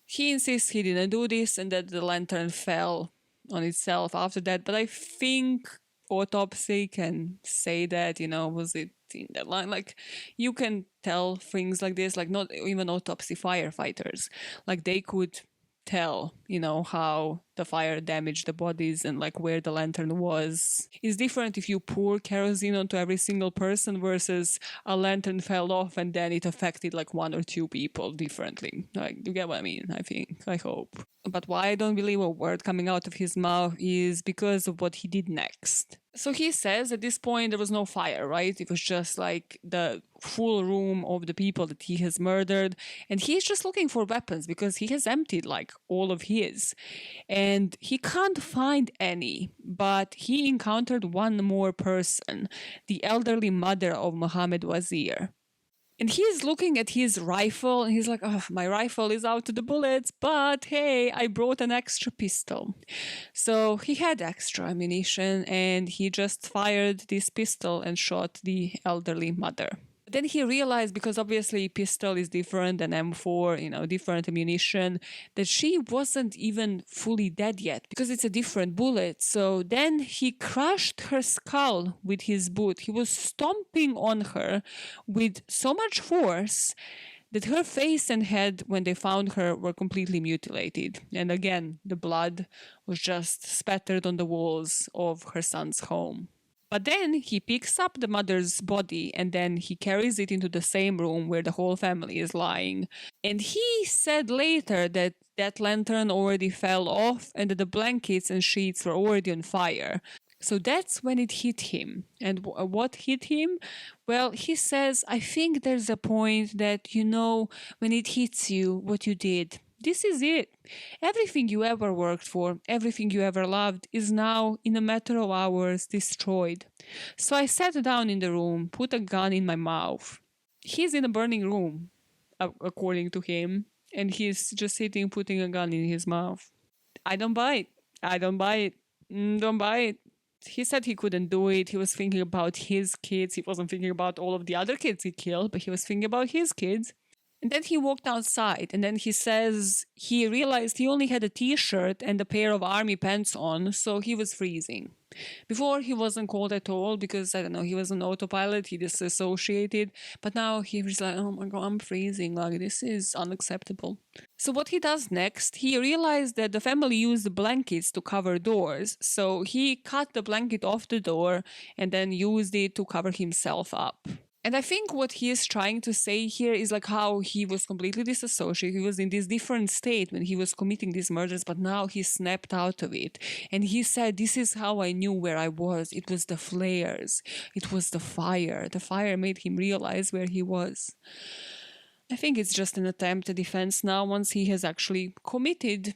Speaker 1: He insists he didn't do this and that the lantern fell on itself after that, but I think autopsy can say that, was it in that line? Like, you can tell things like this, like not even autopsy firefighters, like they could tell, how the fire damaged the bodies and like where the lantern was. It's different if you pour kerosene onto every single person versus a lantern fell off and then it affected like 1 or 2 people differently. Like, you get what I mean, I hope. But why I don't believe a word coming out of his mouth is because of what he did next. So he says at this point there was no fire, right? It was just like the full room of the people that he has murdered. And he's just looking for weapons because he has emptied like all of his. And he can't find any, but he encountered one more person, the elderly mother of Mohammed Wazir. And he's looking at his rifle and he's like, oh, my rifle is out of the bullets, but hey, I brought an extra pistol. So he had extra ammunition and he just fired this pistol and shot the elderly mother. Then he realized, because obviously pistol is different than M4, different ammunition, that she wasn't even fully dead yet because it's a different bullet. So then he crushed her skull with his boot. He was stomping on her with so much force that her face and head, when they found her, were completely mutilated. And again, the blood was just spattered on the walls of her son's home. But then he picks up the mother's body and then he carries it into the same room where the whole family is lying. And he said later that that lantern already fell off and that the blankets and sheets were already on fire. So that's when it hit him. And what hit him? Well, he says, I think there's a point that, when it hits you, what you did. This is it. Everything you ever worked for, everything you ever loved, is now, in a matter of hours, destroyed. So I sat down in the room, put a gun in my mouth. He's in a burning room, according to him, and he's just sitting, putting a gun in his mouth. I don't buy it. I don't buy it. Don't buy it. He said he couldn't do it. He was thinking about his kids. He wasn't thinking about all of the other kids he killed, but he was thinking about his kids. And then he walked outside and then he says he realized he only had a t-shirt and a pair of army pants on, so he was freezing. Before he wasn't cold at all because, I don't know, he was an autopilot, he disassociated, but now he was like, oh my god, I'm freezing, like this is unacceptable. So what he does next, he realized that the family used blankets to cover doors, so he cut the blanket off the door and then used it to cover himself up. And I think what he is trying to say here is like how he was completely disassociated. He was in this different state when he was committing these murders, but now he snapped out of it. And he said, this is how I knew where I was. It was the flares. It was the fire. The fire made him realize where he was. I think it's just an attempt at defense now once he has actually committed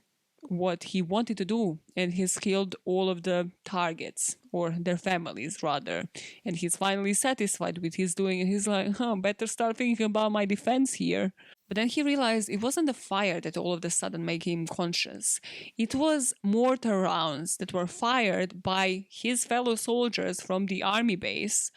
Speaker 1: what he wanted to do, and he's killed all of the targets, or their families rather, and he's finally satisfied with his doing, and he's like, better start thinking about my defense here. But then he realized it wasn't the fire that all of a sudden made him conscious. It was mortar rounds that were fired by his fellow soldiers from the army base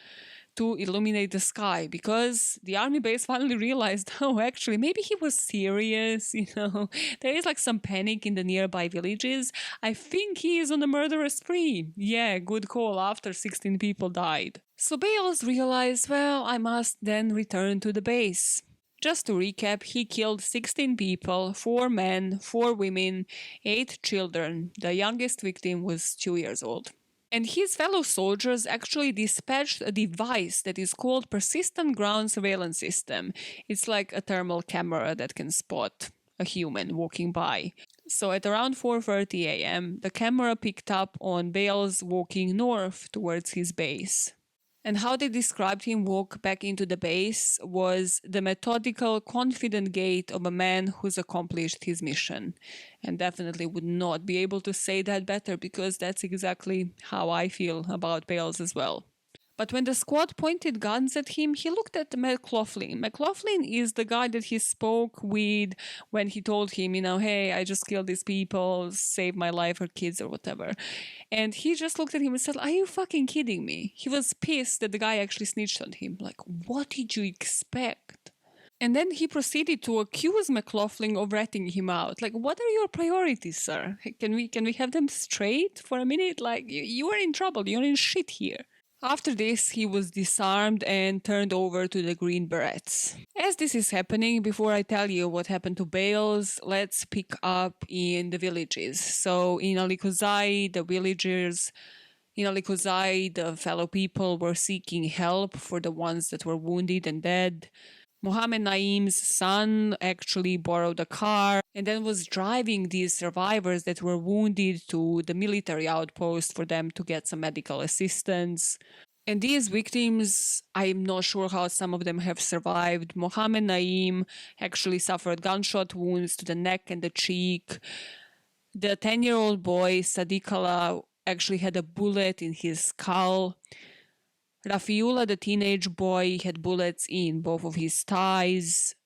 Speaker 1: to illuminate the sky, because the army base finally realized, actually, maybe he was serious, There is like some panic in the nearby villages. I think he is on a murderous spree. Yeah, good call after 16 people died. So Bales realized, I must then return to the base. Just to recap, he killed 16 people, 4 men, 4 women, 8 children. The youngest victim was 2 years old. And his fellow soldiers actually dispatched a device that is called Persistent Ground Surveillance System. It's like a thermal camera that can spot a human walking by. So at around 4:30 a.m., the camera picked up on Bales walking north towards his base. And how they described him walk back into the base was the methodical, confident gait of a man who's accomplished his mission. And definitely would not be able to say that better, because that's exactly how I feel about Bales as well. But when the squad pointed guns at him, he looked at McLaughlin. McLaughlin is the guy that he spoke with when he told him, hey, I just killed these people, save my life or kids or whatever. And he just looked at him and said, are you fucking kidding me? He was pissed that the guy actually snitched on him. Like, what did you expect? And then he proceeded to accuse McLaughlin of ratting him out. Like, what are your priorities, sir? Can we have them straight for a minute? Like, you are in trouble. You're in shit here. After this, he was disarmed and turned over to the Green Berets. As this is happening, before I tell you what happened to Bales, let's pick up in the villages. So in Alikozai, the villagers in Alikozai, the fellow people were seeking help for the ones that were wounded and dead. Mohammed Naim's son actually borrowed a car and then was driving these survivors that were wounded to the military outpost for them to get some medical assistance. And these victims, I'm not sure how some of them have survived. Mohammed Naim actually suffered gunshot wounds to the neck and the cheek. The 10-year-old boy, Sadiqallah, actually had a bullet in his skull. Rafiullah, the teenage boy, had bullets in both of his thighs.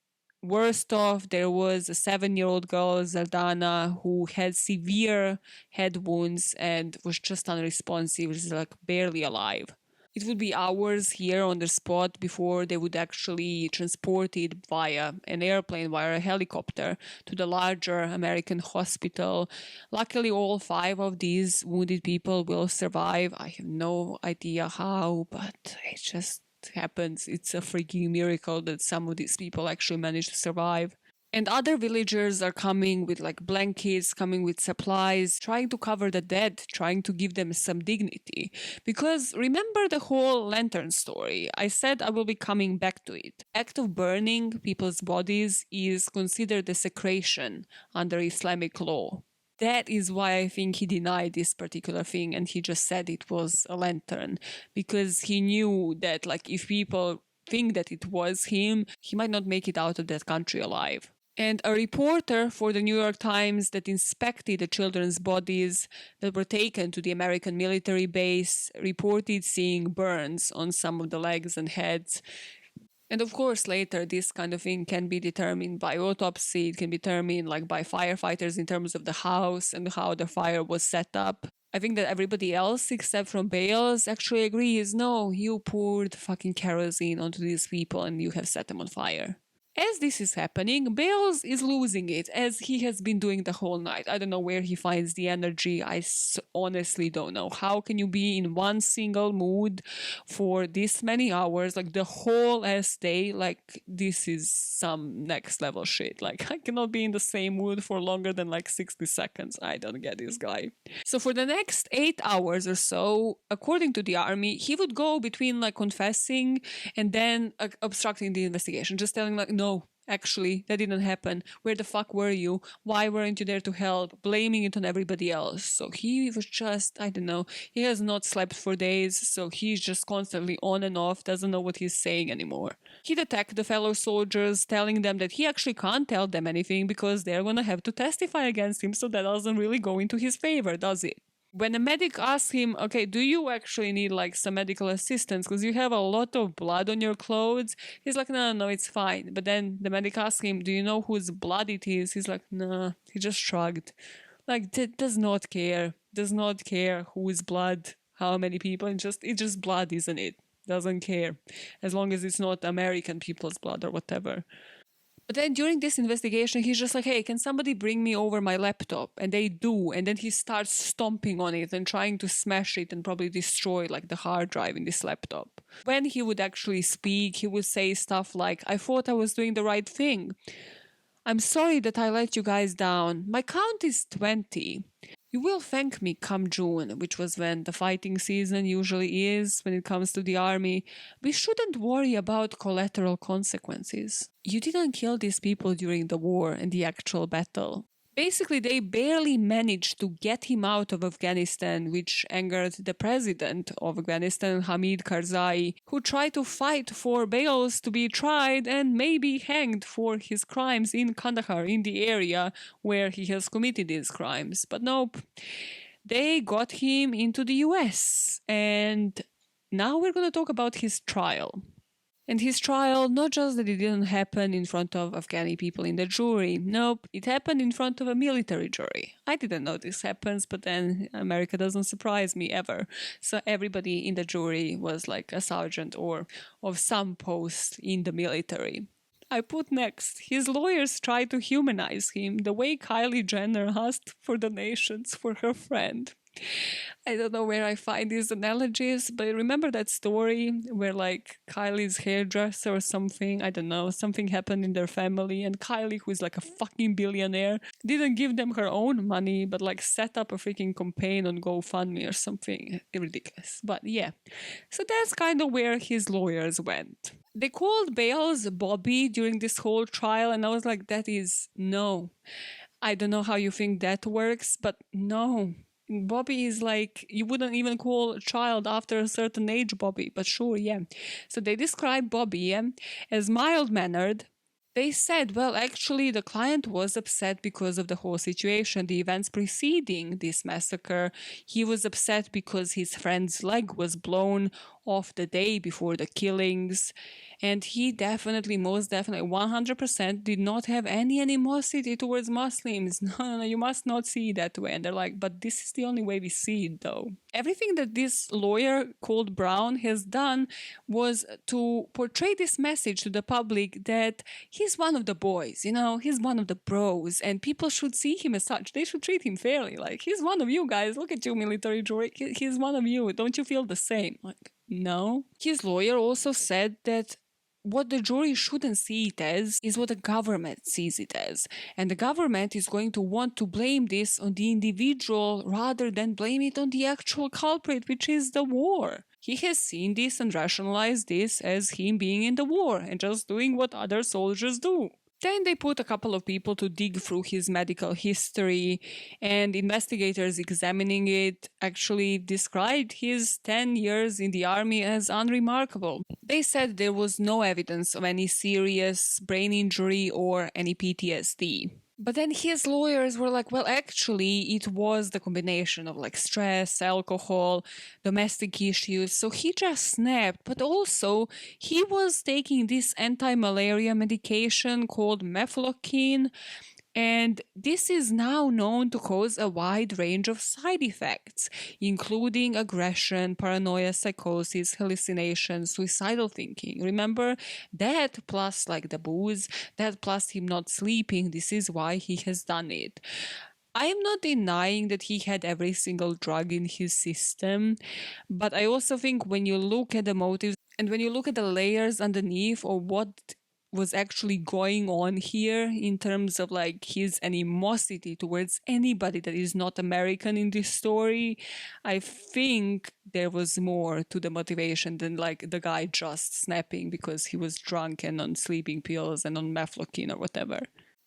Speaker 1: Worst off, there was a 7-year-old girl, Zardana, who had severe head wounds and was just unresponsive, was like barely alive. It would be hours here on the spot before they would actually transport it via an airplane, via a helicopter, to the larger American hospital. Luckily, all 5 of these wounded people will survive. I have no idea how, but it just happens. It's a freaking miracle that some of these people actually managed to survive. And other villagers are coming with like blankets, coming with supplies, trying to cover the dead, trying to give them some dignity. Because remember the whole lantern story. I said I will be coming back to it. Act of burning people's bodies is considered desecration under Islamic law. That is why I think he denied this particular thing and he just said it was a lantern. Because he knew that like if people think that it was him, he might not make it out of that country alive. And a reporter for the New York Times that inspected the children's bodies that were taken to the American military base reported seeing burns on some of the legs and heads. And of course, later, this kind of thing can be determined by autopsy. It can be determined like by firefighters in terms of the house and how the fire was set up. I think that everybody else, except from Bales, actually agrees, no, you poured fucking kerosene onto these people and you have set them on fire. As this is happening, Bales is losing it, as he has been doing the whole night. I don't know where he finds the energy. I honestly don't know. How can you be in one single mood for this many hours, like the whole ass day? Like, this is some next level shit. Like, I cannot be in the same mood for longer than like 60 seconds. I don't get this guy. So for the next 8 hours or so, according to the army, he would go between like confessing and then obstructing the investigation, just telling like, no, actually, that didn't happen. Where the fuck were you? Why weren't you there to help? Blaming it on everybody else. So he was just, I don't know, he has not slept for days, so he's just constantly on and off, doesn't know what he's saying anymore. He'd attack the fellow soldiers, telling them that he actually can't tell them anything because they're gonna have to testify against him, so that doesn't really go into his favor, does it? When a medic asks him, okay, do you actually need like some medical assistance because you have a lot of blood on your clothes? He's like, no, it's fine. But then the medic asks him, do you know whose blood it is? He's like, nah, he just shrugged. Like, does not care whose blood, how many people, it's just blood, isn't it? Doesn't care. As long as it's not American people's blood or whatever. But then during this investigation, he's just like, hey, can somebody bring me over my laptop? And they do. And then he starts stomping on it and trying to smash it and probably destroy like the hard drive in this laptop. When he would actually speak, he would say stuff like, I thought I was doing the right thing. I'm sorry that I let you guys down. My count is 20. You will thank me come June, which was when the fighting season usually is when it comes to the army. We shouldn't worry about collateral consequences. You didn't kill these people during the war and the actual battle. Basically, they barely managed to get him out of Afghanistan, which angered the president of Afghanistan, Hamid Karzai, who tried to fight for Bales to be tried and maybe hanged for his crimes in Kandahar, in the area where he has committed these crimes. But nope, they got him into the US. And now we're going to talk about his trial. And his trial, not just that it didn't happen in front of Afghani people in the jury, nope, it happened in front of a military jury. I didn't know this happens, but then America doesn't surprise me ever. So everybody in the jury was like a sergeant or of some post in the military. I put next, his lawyers tried to humanize him the way Kylie Jenner asked for donations for her friend. I don't know where I find these analogies, but remember that story where like Kylie's hairdresser or something, I don't know, something happened in their family and Kylie, who's like a fucking billionaire, didn't give them her own money, but like set up a freaking campaign on GoFundMe or something ridiculous. But yeah, so that's kind of where his lawyers went. They called Bales Bobby during this whole trial and I was like, that is no. I don't know how you think that works, but no. Bobby is like, you wouldn't even call a child after a certain age Bobby, but sure, yeah. So they describe Bobby as mild-mannered. They said, well, actually, the client was upset because of the whole situation, the events preceding this massacre. He was upset because his friend's leg was blown off the day before the killings. And he definitely, most definitely, 100% did not have any animosity towards Muslims. No, you must not see it that way. And they're like, but this is the only way we see it, though. Everything that this lawyer called Brown has done was to portray this message to the public that he's one of the boys, you know, he's one of the bros, and people should see him as such. They should treat him fairly. Like, he's one of you guys. Look at you, military jury. He's one of you. Don't you feel the same? Like, no. His lawyer also said that what the jury shouldn't see it as is what the government sees it as. And the government is going to want to blame this on the individual rather than blame it on the actual culprit, which is the war. He has seen this and rationalized this as him being in the war and just doing what other soldiers do. Then they put a couple of people to dig through his medical history, and investigators examining it actually described his 10 years in the army as unremarkable. They said there was no evidence of any serious brain injury or any PTSD. But then his lawyers were like, well, actually, it was the combination of like stress, alcohol, domestic issues. So he just snapped. But also, he was taking this anti-malaria medication called mefloquine. And this is now known to cause a wide range of side effects, including aggression, paranoia, psychosis, hallucinations, suicidal thinking. Remember, that plus like the booze, that plus him not sleeping, this is why he has done it. I am not denying that he had every single drug in his system, but I also think when you look at the motives and when you look at the layers underneath or what was actually going on here in terms of like his animosity towards anybody that is not American in this story, I think there was more to the motivation than like the guy just snapping because he was drunk and on sleeping pills and on mefloquine or whatever.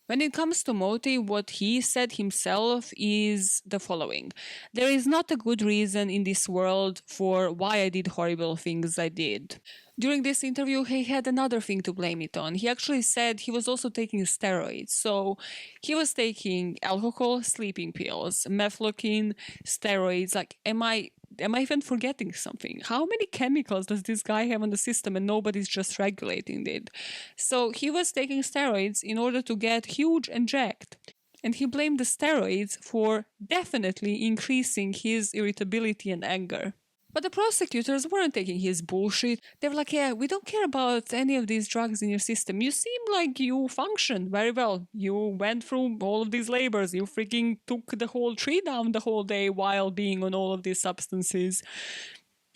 Speaker 1: When it comes to motive, what he said himself is the following. There is not a good reason in this world for why I did horrible things I did. During this interview, he had another thing to blame it on. He actually said he was also taking steroids. So he was taking alcohol, sleeping pills, mefloquine, steroids. Like, am I even forgetting something? How many chemicals does this guy have on the system and nobody's just regulating it? So he was taking steroids in order to get huge and jacked. And he blamed the steroids for definitely increasing his irritability and anger. But the prosecutors weren't taking his bullshit. They were like, yeah, we don't care about any of these drugs in your system. You seem like you function very well. You went through all of these labors. You freaking took the whole tree down the whole day while being on all of these substances.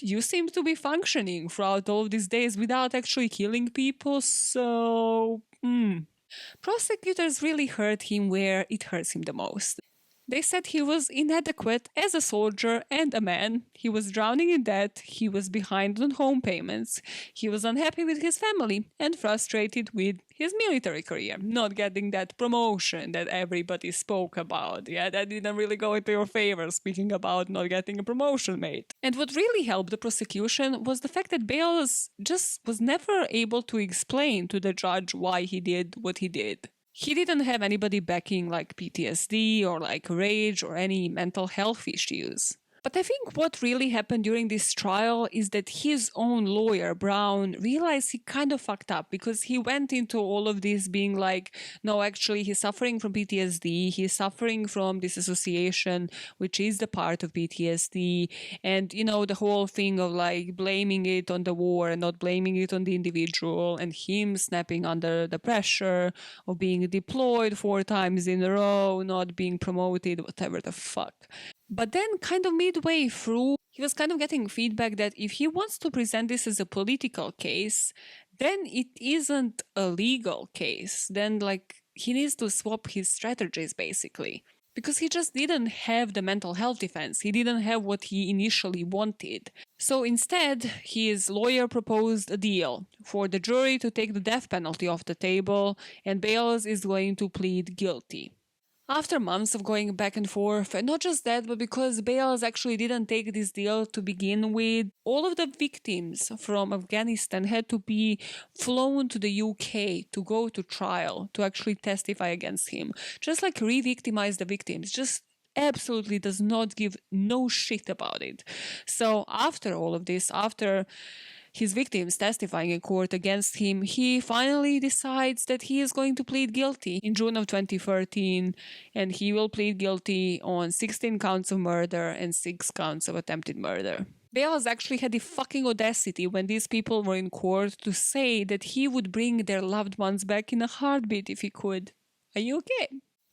Speaker 1: You seem to be functioning throughout all of these days without actually killing people, so... Prosecutors really hurt him where it hurts him the most. They said he was inadequate as a soldier and a man. He was drowning in debt, he was behind on home payments, he was unhappy with his family and frustrated with his military career, not getting that promotion that everybody spoke about. Yeah, that didn't really go into your favor, speaking about not getting a promotion, mate. And what really helped the prosecution was the fact that Bales just was never able to explain to the judge why he did what he did. He didn't have anybody backing like PTSD or like rage or any mental health issues. But I think what really happened during this trial is that his own lawyer, Brown, realized he kind of fucked up because he went into all of this being like, no, actually, he's suffering from PTSD, he's suffering from disassociation, which is the part of PTSD, and, you know, the whole thing of like blaming it on the war and not blaming it on the individual, and him snapping under the pressure of being deployed 4 times in a row, not being promoted, whatever the fuck. But then, kind of midway through, he was kind of getting feedback that if he wants to present this as a political case, then it isn't a legal case. Then, like, he needs to swap his strategies, basically. Because he just didn't have the mental health defense. He didn't have what he initially wanted. So instead, his lawyer proposed a deal for the jury to take the death penalty off the table, and Bales is going to plead guilty. After months of going back and forth, and not just that, but because Bales actually didn't take this deal to begin with, all of the victims from Afghanistan had to be flown to the UK to go to trial, to actually testify against him. Just like re-victimize the victims, just absolutely does not give no shit about it. So after all of this, after his victims testifying in court against him, he finally decides that he is going to plead guilty in June of 2013, and he will plead guilty on 16 counts of murder and 6 counts of attempted murder. Bales actually had the fucking audacity when these people were in court to say that he would bring their loved ones back in a heartbeat if he could. Are you okay?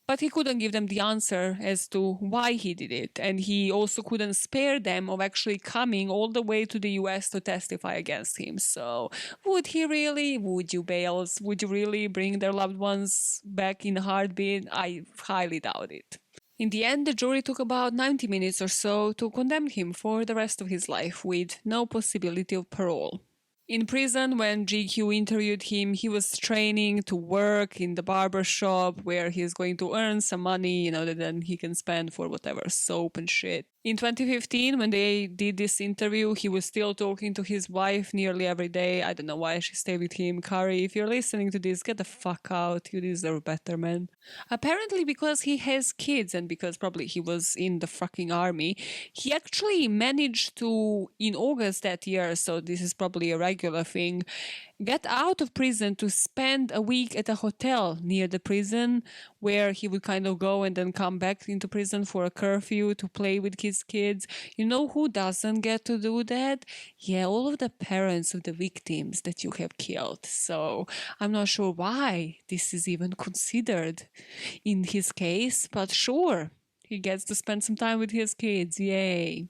Speaker 1: But he couldn't give them the answer as to why he did it, and he also couldn't spare them of actually coming all the way to the US to testify against him. So, would he really? Would you, Bales? Would you really bring their loved ones back in a heartbeat? I highly doubt it. In the end, the jury took about 90 minutes or so to condemn him for the rest of his life, with no possibility of parole. In prison, when GQ interviewed him, he was training to work in the barber shop where he's going to earn some money, that then he can spend for whatever, soap and shit. In 2015, when they did this interview, he was still talking to his wife nearly every day. I don't know why she stayed with him. Kari, if you're listening to this, get the fuck out. You deserve better, man. Apparently, because he has kids and because probably he was in the fucking army, he actually managed to, in August that year, so this is probably a regular thing, get out of prison to spend a week at a hotel near the prison where he would kind of go and then come back into prison for a curfew to play with his kids. You know who doesn't get to do that? Yeah, all of the parents of the victims that you have killed. So I'm not sure why this is even considered in his case, but sure, he gets to spend some time with his kids. Yay.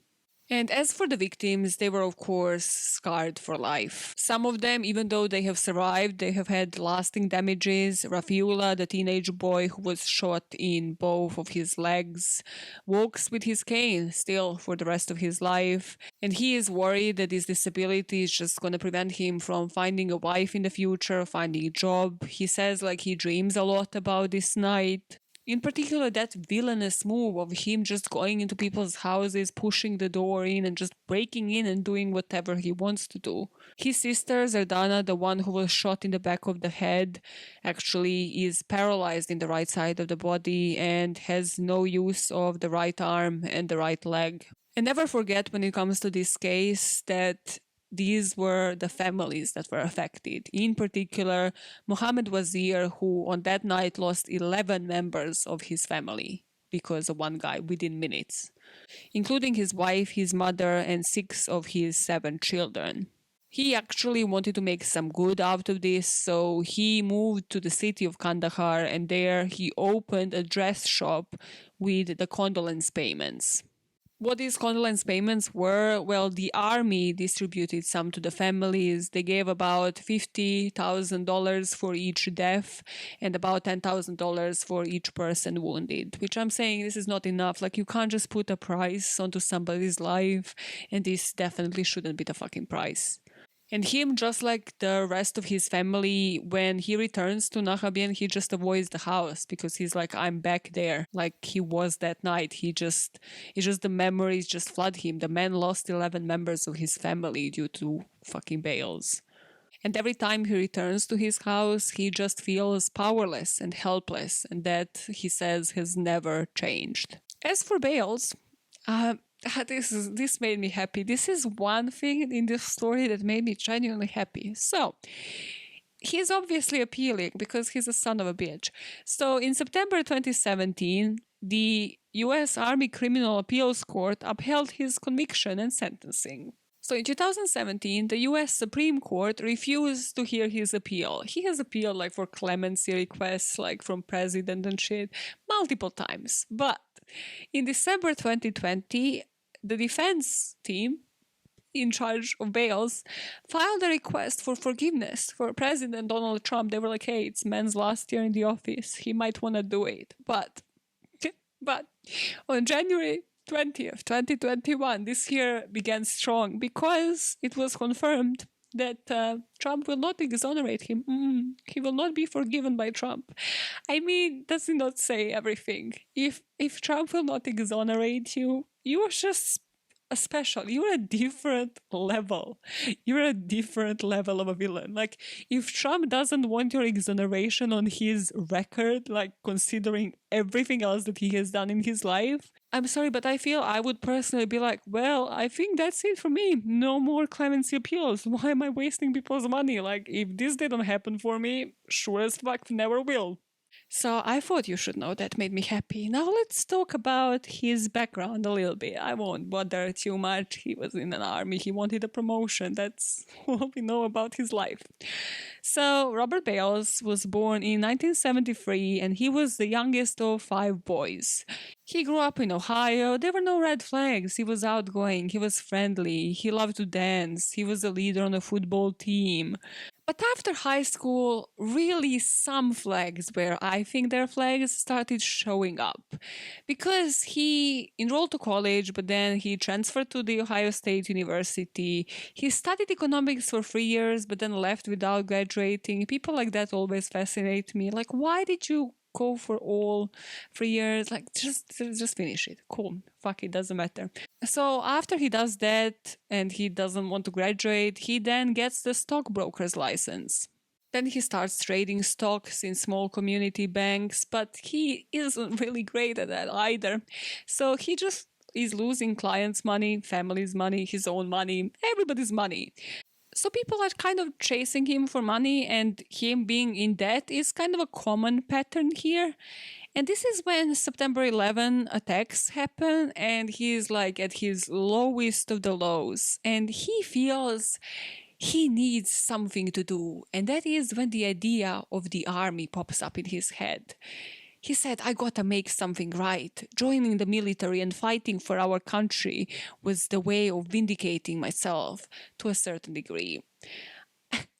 Speaker 1: And as for the victims, they were of course scarred for life. Some of them, even though they have survived, they have had lasting damages. Rafiullah, the teenage boy who was shot in both of his legs, walks with his cane still for the rest of his life. And he is worried that this disability is just going to prevent him from finding a wife in the future, finding a job. He says like he dreams a lot about this night. In particular, that villainous move of him just going into people's houses, pushing the door in, and just breaking in and doing whatever he wants to do. His sister, Zardana, the one who was shot in the back of the head, actually is paralyzed in the right side of the body and has no use of the right arm and the right leg. And never forget when it comes to this case that these were the families that were affected. In particular, Mohammed Wazir, who on that night lost 11 members of his family because of one guy within minutes, including his wife, his mother, and 6 of his 7 children. He actually wanted to make some good out of this, so he moved to the city of Kandahar, and there he opened a dress shop with the condolence payments. What these condolence payments were, well, the army distributed some to the families. They gave about $50,000 for each death and about $10,000 for each person wounded, which I'm saying this is not enough. Like, you can't just put a price onto somebody's life, and this definitely shouldn't be the fucking price. And him, just like the rest of his family, when he returns to Nahabian, he just avoids the house because he's like, I'm back there, like he was that night. It's just the memories just flood him. The man lost 11 members of his family due to fucking Bales. And every time he returns to his house, he just feels powerless and helpless, and that, he says, has never changed. As for Bales, this made me happy. This is one thing in this story that made me genuinely happy. So, he's obviously appealing because he's a son of a bitch. So, in September 2017, the US Army Criminal Appeals Court upheld his conviction and sentencing. So in 2017, the US Supreme Court refused to hear his appeal. He has appealed like for clemency requests, like from president and shit, multiple times. But in December 2020, the defense team in charge of Bales filed a request for forgiveness for President Donald Trump. They were like, hey, it's man's last year in the office. He might want to do it. But on January 20th, 2021, this year began strong because it was confirmed that Trump will not exonerate him. He will not be forgiven by Trump. I mean, does it not say everything? If Trump will not exonerate you, you are just a special. You're a different level. You're a different level of a villain. Like, if Trump doesn't want your exoneration on his record, like considering everything else that he has done in his life, I'm sorry, but I feel I would personally be like, well, I think that's it for me. No more clemency appeals. Why am I wasting people's money? Like, if this didn't happen for me, sure as fuck never will. So I thought you should know. That made me happy. Now let's talk about his background a little bit. I won't bother too much. He was in an army. He wanted a promotion. That's all we know about his life. So Robert Bales was born in 1973 and he was the youngest of 5 boys. He grew up in Ohio. There were no red flags. He was outgoing. He was friendly. He loved to dance. He was a leader on a football team. But after high school, really some flags where I think their flags started showing up. Because he enrolled to college, but then he transferred to the Ohio State University. He studied economics for 3 years, but then left without graduating. People like that always fascinate me. Like, why did you go for all 3 years? Like, just finish it. Cool. Fuck it, doesn't matter. So after he does that and he doesn't want to graduate, he then gets the stockbroker's license. Then he starts trading stocks in small community banks, but he isn't really great at that either. So he just is losing clients' money, family's money, his own money, everybody's money. So people are kind of chasing him for money, and him being in debt is kind of a common pattern here. And this is when September 11 attacks happen, and he's like at his lowest of the lows, and he feels he needs something to do. And that is when the idea of the army pops up in his head. He said, I gotta make something right. Joining the military and fighting for our country was the way of vindicating myself to a certain degree.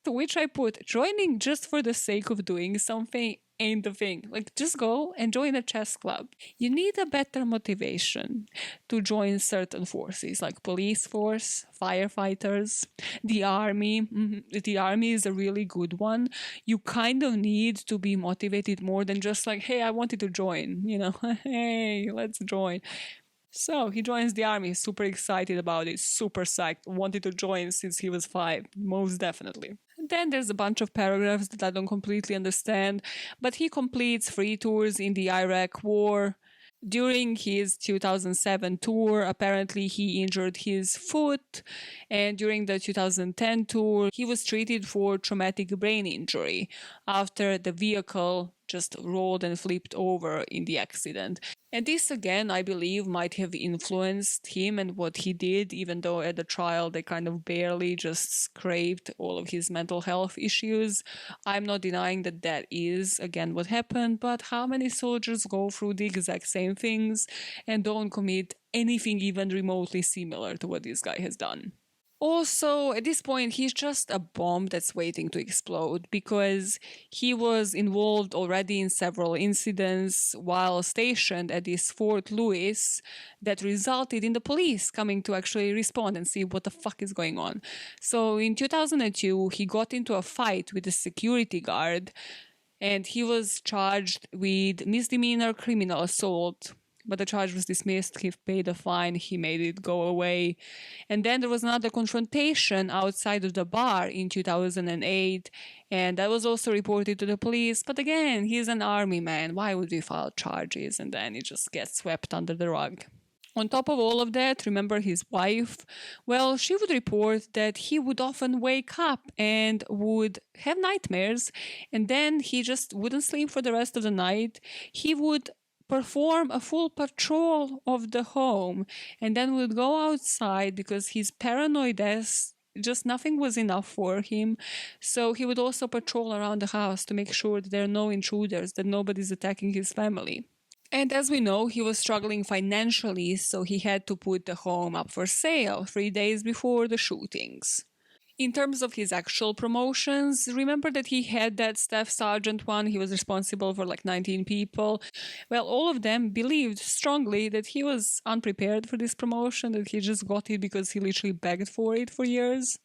Speaker 1: To which I put, joining just for the sake of doing something ain't the thing. Like, just go and join a chess club. You need a better motivation to join certain forces, like police force, firefighters, the army. The army is a really good one. You kind of need to be motivated more than just like, hey, I wanted to join, hey, let's join. So he joins the army, super excited about it, super psyched, wanted to join since he was 5, most definitely. Then there's a bunch of paragraphs that I don't completely understand, but he completes 3 tours in the Iraq War. During his 2007 tour, apparently he injured his foot, and during the 2010 tour, he was treated for traumatic brain injury after the vehicle just rolled and flipped over in the accident. And this again, I believe, might have influenced him and what he did, even though at the trial they kind of barely just scraped all of his mental health issues. I'm not denying that that is, again, what happened, but how many soldiers go through the exact same things and don't commit anything even remotely similar to what this guy has done? Also, at this point, he's just a bomb that's waiting to explode because he was involved already in several incidents while stationed at this Fort Lewis that resulted in the police coming to actually respond and see what the fuck is going on. So in 2002, he got into a fight with a security guard and he was charged with misdemeanor criminal assault, but the charge was dismissed. He paid a fine, he made it go away. And then there was another confrontation outside of the bar in 2008, and that was also reported to the police. But again, he's an army man. Why would we file charges? And then it just gets swept under the rug. On top of all of that, remember his wife? Well, she would report that he would often wake up and would have nightmares, and then he just wouldn't sleep for the rest of the night. He would perform a full patrol of the home and then would go outside because he's paranoid as just nothing was enough for him. So he would also patrol around the house to make sure that there are no intruders, that nobody's attacking his family. And as we know, he was struggling financially, so he had to put the home up for sale 3 days before the shootings. In terms of his actual promotions, remember that he had that staff sergeant one, he was responsible for like 19 people. Well, all of them believed strongly that he was unprepared for this promotion, that he just got it because he literally begged for it for years.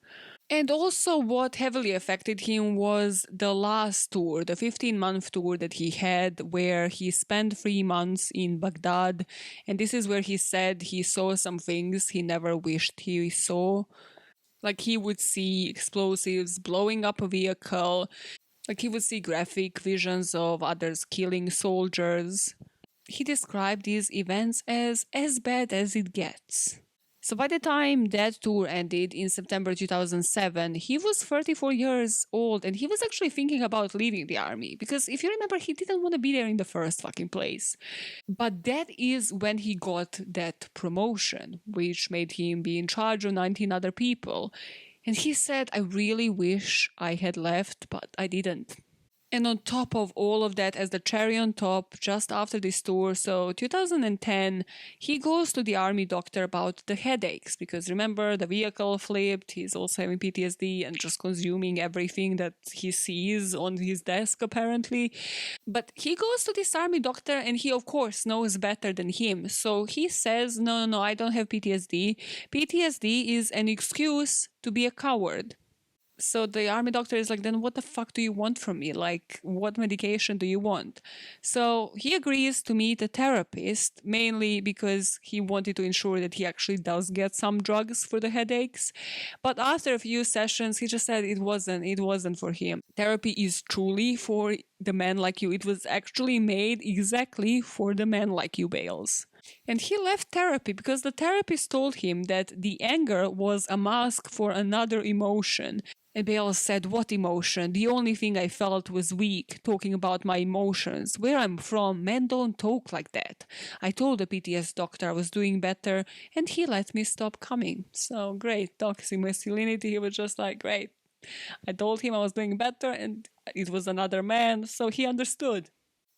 Speaker 1: And also what heavily affected him was the last tour, the 15-month tour that he had, where he spent 3 months in Baghdad. And this is where he said he saw some things he never wished he saw. Like he would see explosives blowing up a vehicle. Like he would see graphic visions of others killing soldiers. He described these events as bad as it gets. So by the time that tour ended in September 2007, he was 34 years old and he was actually thinking about leaving the army because if you remember, he didn't want to be there in the first fucking place. But that is when he got that promotion, which made him be in charge of 19 other people. And he said, I really wish I had left, but I didn't. And on top of all of that, as the cherry on top, just after this tour, so 2010, he goes to the army doctor about the headaches, because remember, the vehicle flipped, he's also having PTSD and just consuming everything that he sees on his desk, apparently. But he goes to this army doctor, and he, of course, knows better than him. So he says, no, I don't have PTSD. PTSD is an excuse to be a coward. So the army doctor is like, then what the fuck do you want from me? Like, what medication do you want? So he agrees to meet a therapist, mainly because he wanted to ensure that he actually does get some drugs for the headaches. But after a few sessions, he just said it wasn't for him. Therapy is truly for the men like you. It was actually made exactly for the men like you, Bales. And he left therapy because the therapist told him that the anger was a mask for another emotion. And Bales said, what emotion? The only thing I felt was weak, talking about my emotions. Where I'm from, men don't talk like that. I told the PTS doctor I was doing better, and he let me stop coming. So great, toxic masculinity. He was just like, great. I told him I was doing better, and it was another man, so he understood.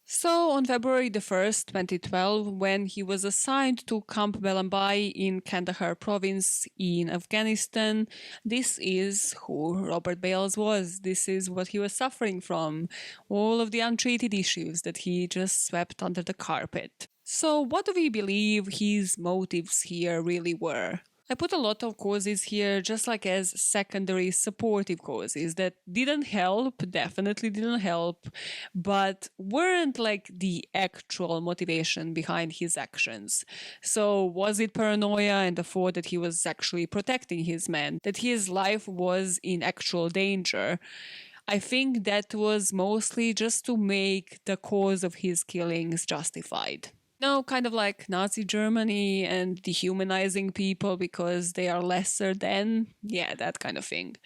Speaker 1: So, on February the 1st, 2012, when he was assigned to Camp Belambai in Kandahar province in Afghanistan, this is who Robert Bales was. This is what he was suffering from. All of the untreated issues that he just swept under the carpet. So, what do we believe his motives here really were? I put a lot of causes here just like as secondary supportive causes that didn't help, definitely didn't help, but weren't like the actual motivation behind his actions. So was it paranoia and the thought that he was actually protecting his men, that his life was in actual danger? I think that was mostly just to make the cause of his killings justified. No, kind of like Nazi Germany and dehumanizing people because they are lesser than, yeah, that kind of thing.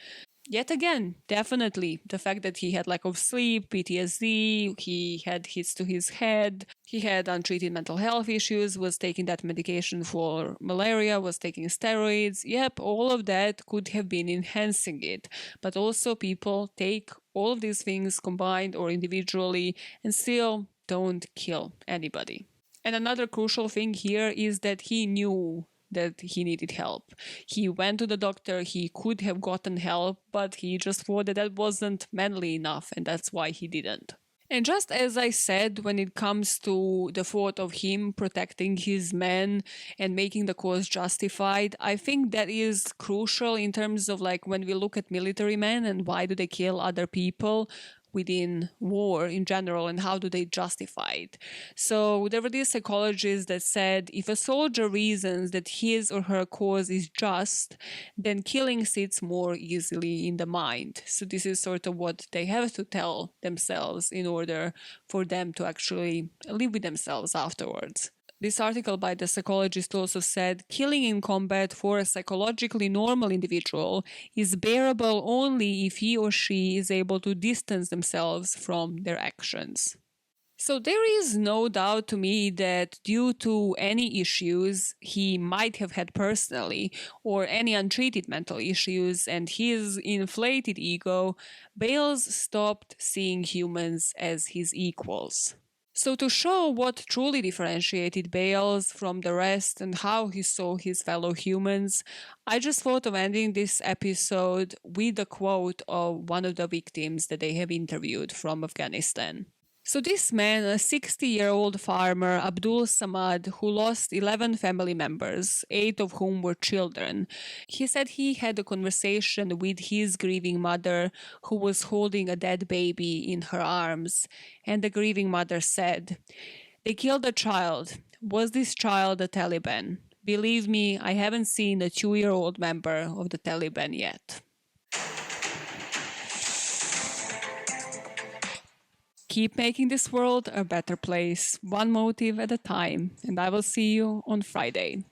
Speaker 1: Yet again, definitely the fact that he had lack of sleep, PTSD, he had hits to his head, he had untreated mental health issues, was taking that medication for malaria, was taking steroids. Yep, all of that could have been enhancing it. But also people take all of these things combined or individually and still don't kill anybody. And another crucial thing here is that he knew that he needed help. He went to the doctor, he could have gotten help, but he just thought that that wasn't manly enough, and that's why he didn't. And just as I said, when it comes to the thought of him protecting his men and making the cause justified, I think that is crucial in terms of like when we look at military men and why do they kill other people within war in general and how do they justify it. So there were these psychologists that said if a soldier reasons that his or her cause is just, then killing sits more easily in the mind. So this is sort of what they have to tell themselves in order for them to actually live with themselves afterwards. This article by the psychologist also said killing in combat for a psychologically normal individual is bearable only if he or she is able to distance themselves from their actions. So there is no doubt to me that due to any issues he might have had personally or any untreated mental issues and his inflated ego, Bales stopped seeing humans as his equals. So, to show what truly differentiated Bales from the rest and how he saw his fellow humans, I just thought of ending this episode with a quote of one of the victims that they have interviewed from Afghanistan. So this man, a 60-year-old farmer, Abdul Samad, who lost 11 family members, 8 of whom were children, he said he had a conversation with his grieving mother who was holding a dead baby in her arms, and the grieving mother said, "They killed a child. Was this child a Taliban? Believe me, I haven't seen a 2-year-old member of the Taliban yet." Keep making this world a better place, one motive at a time, and I will see you on Friday.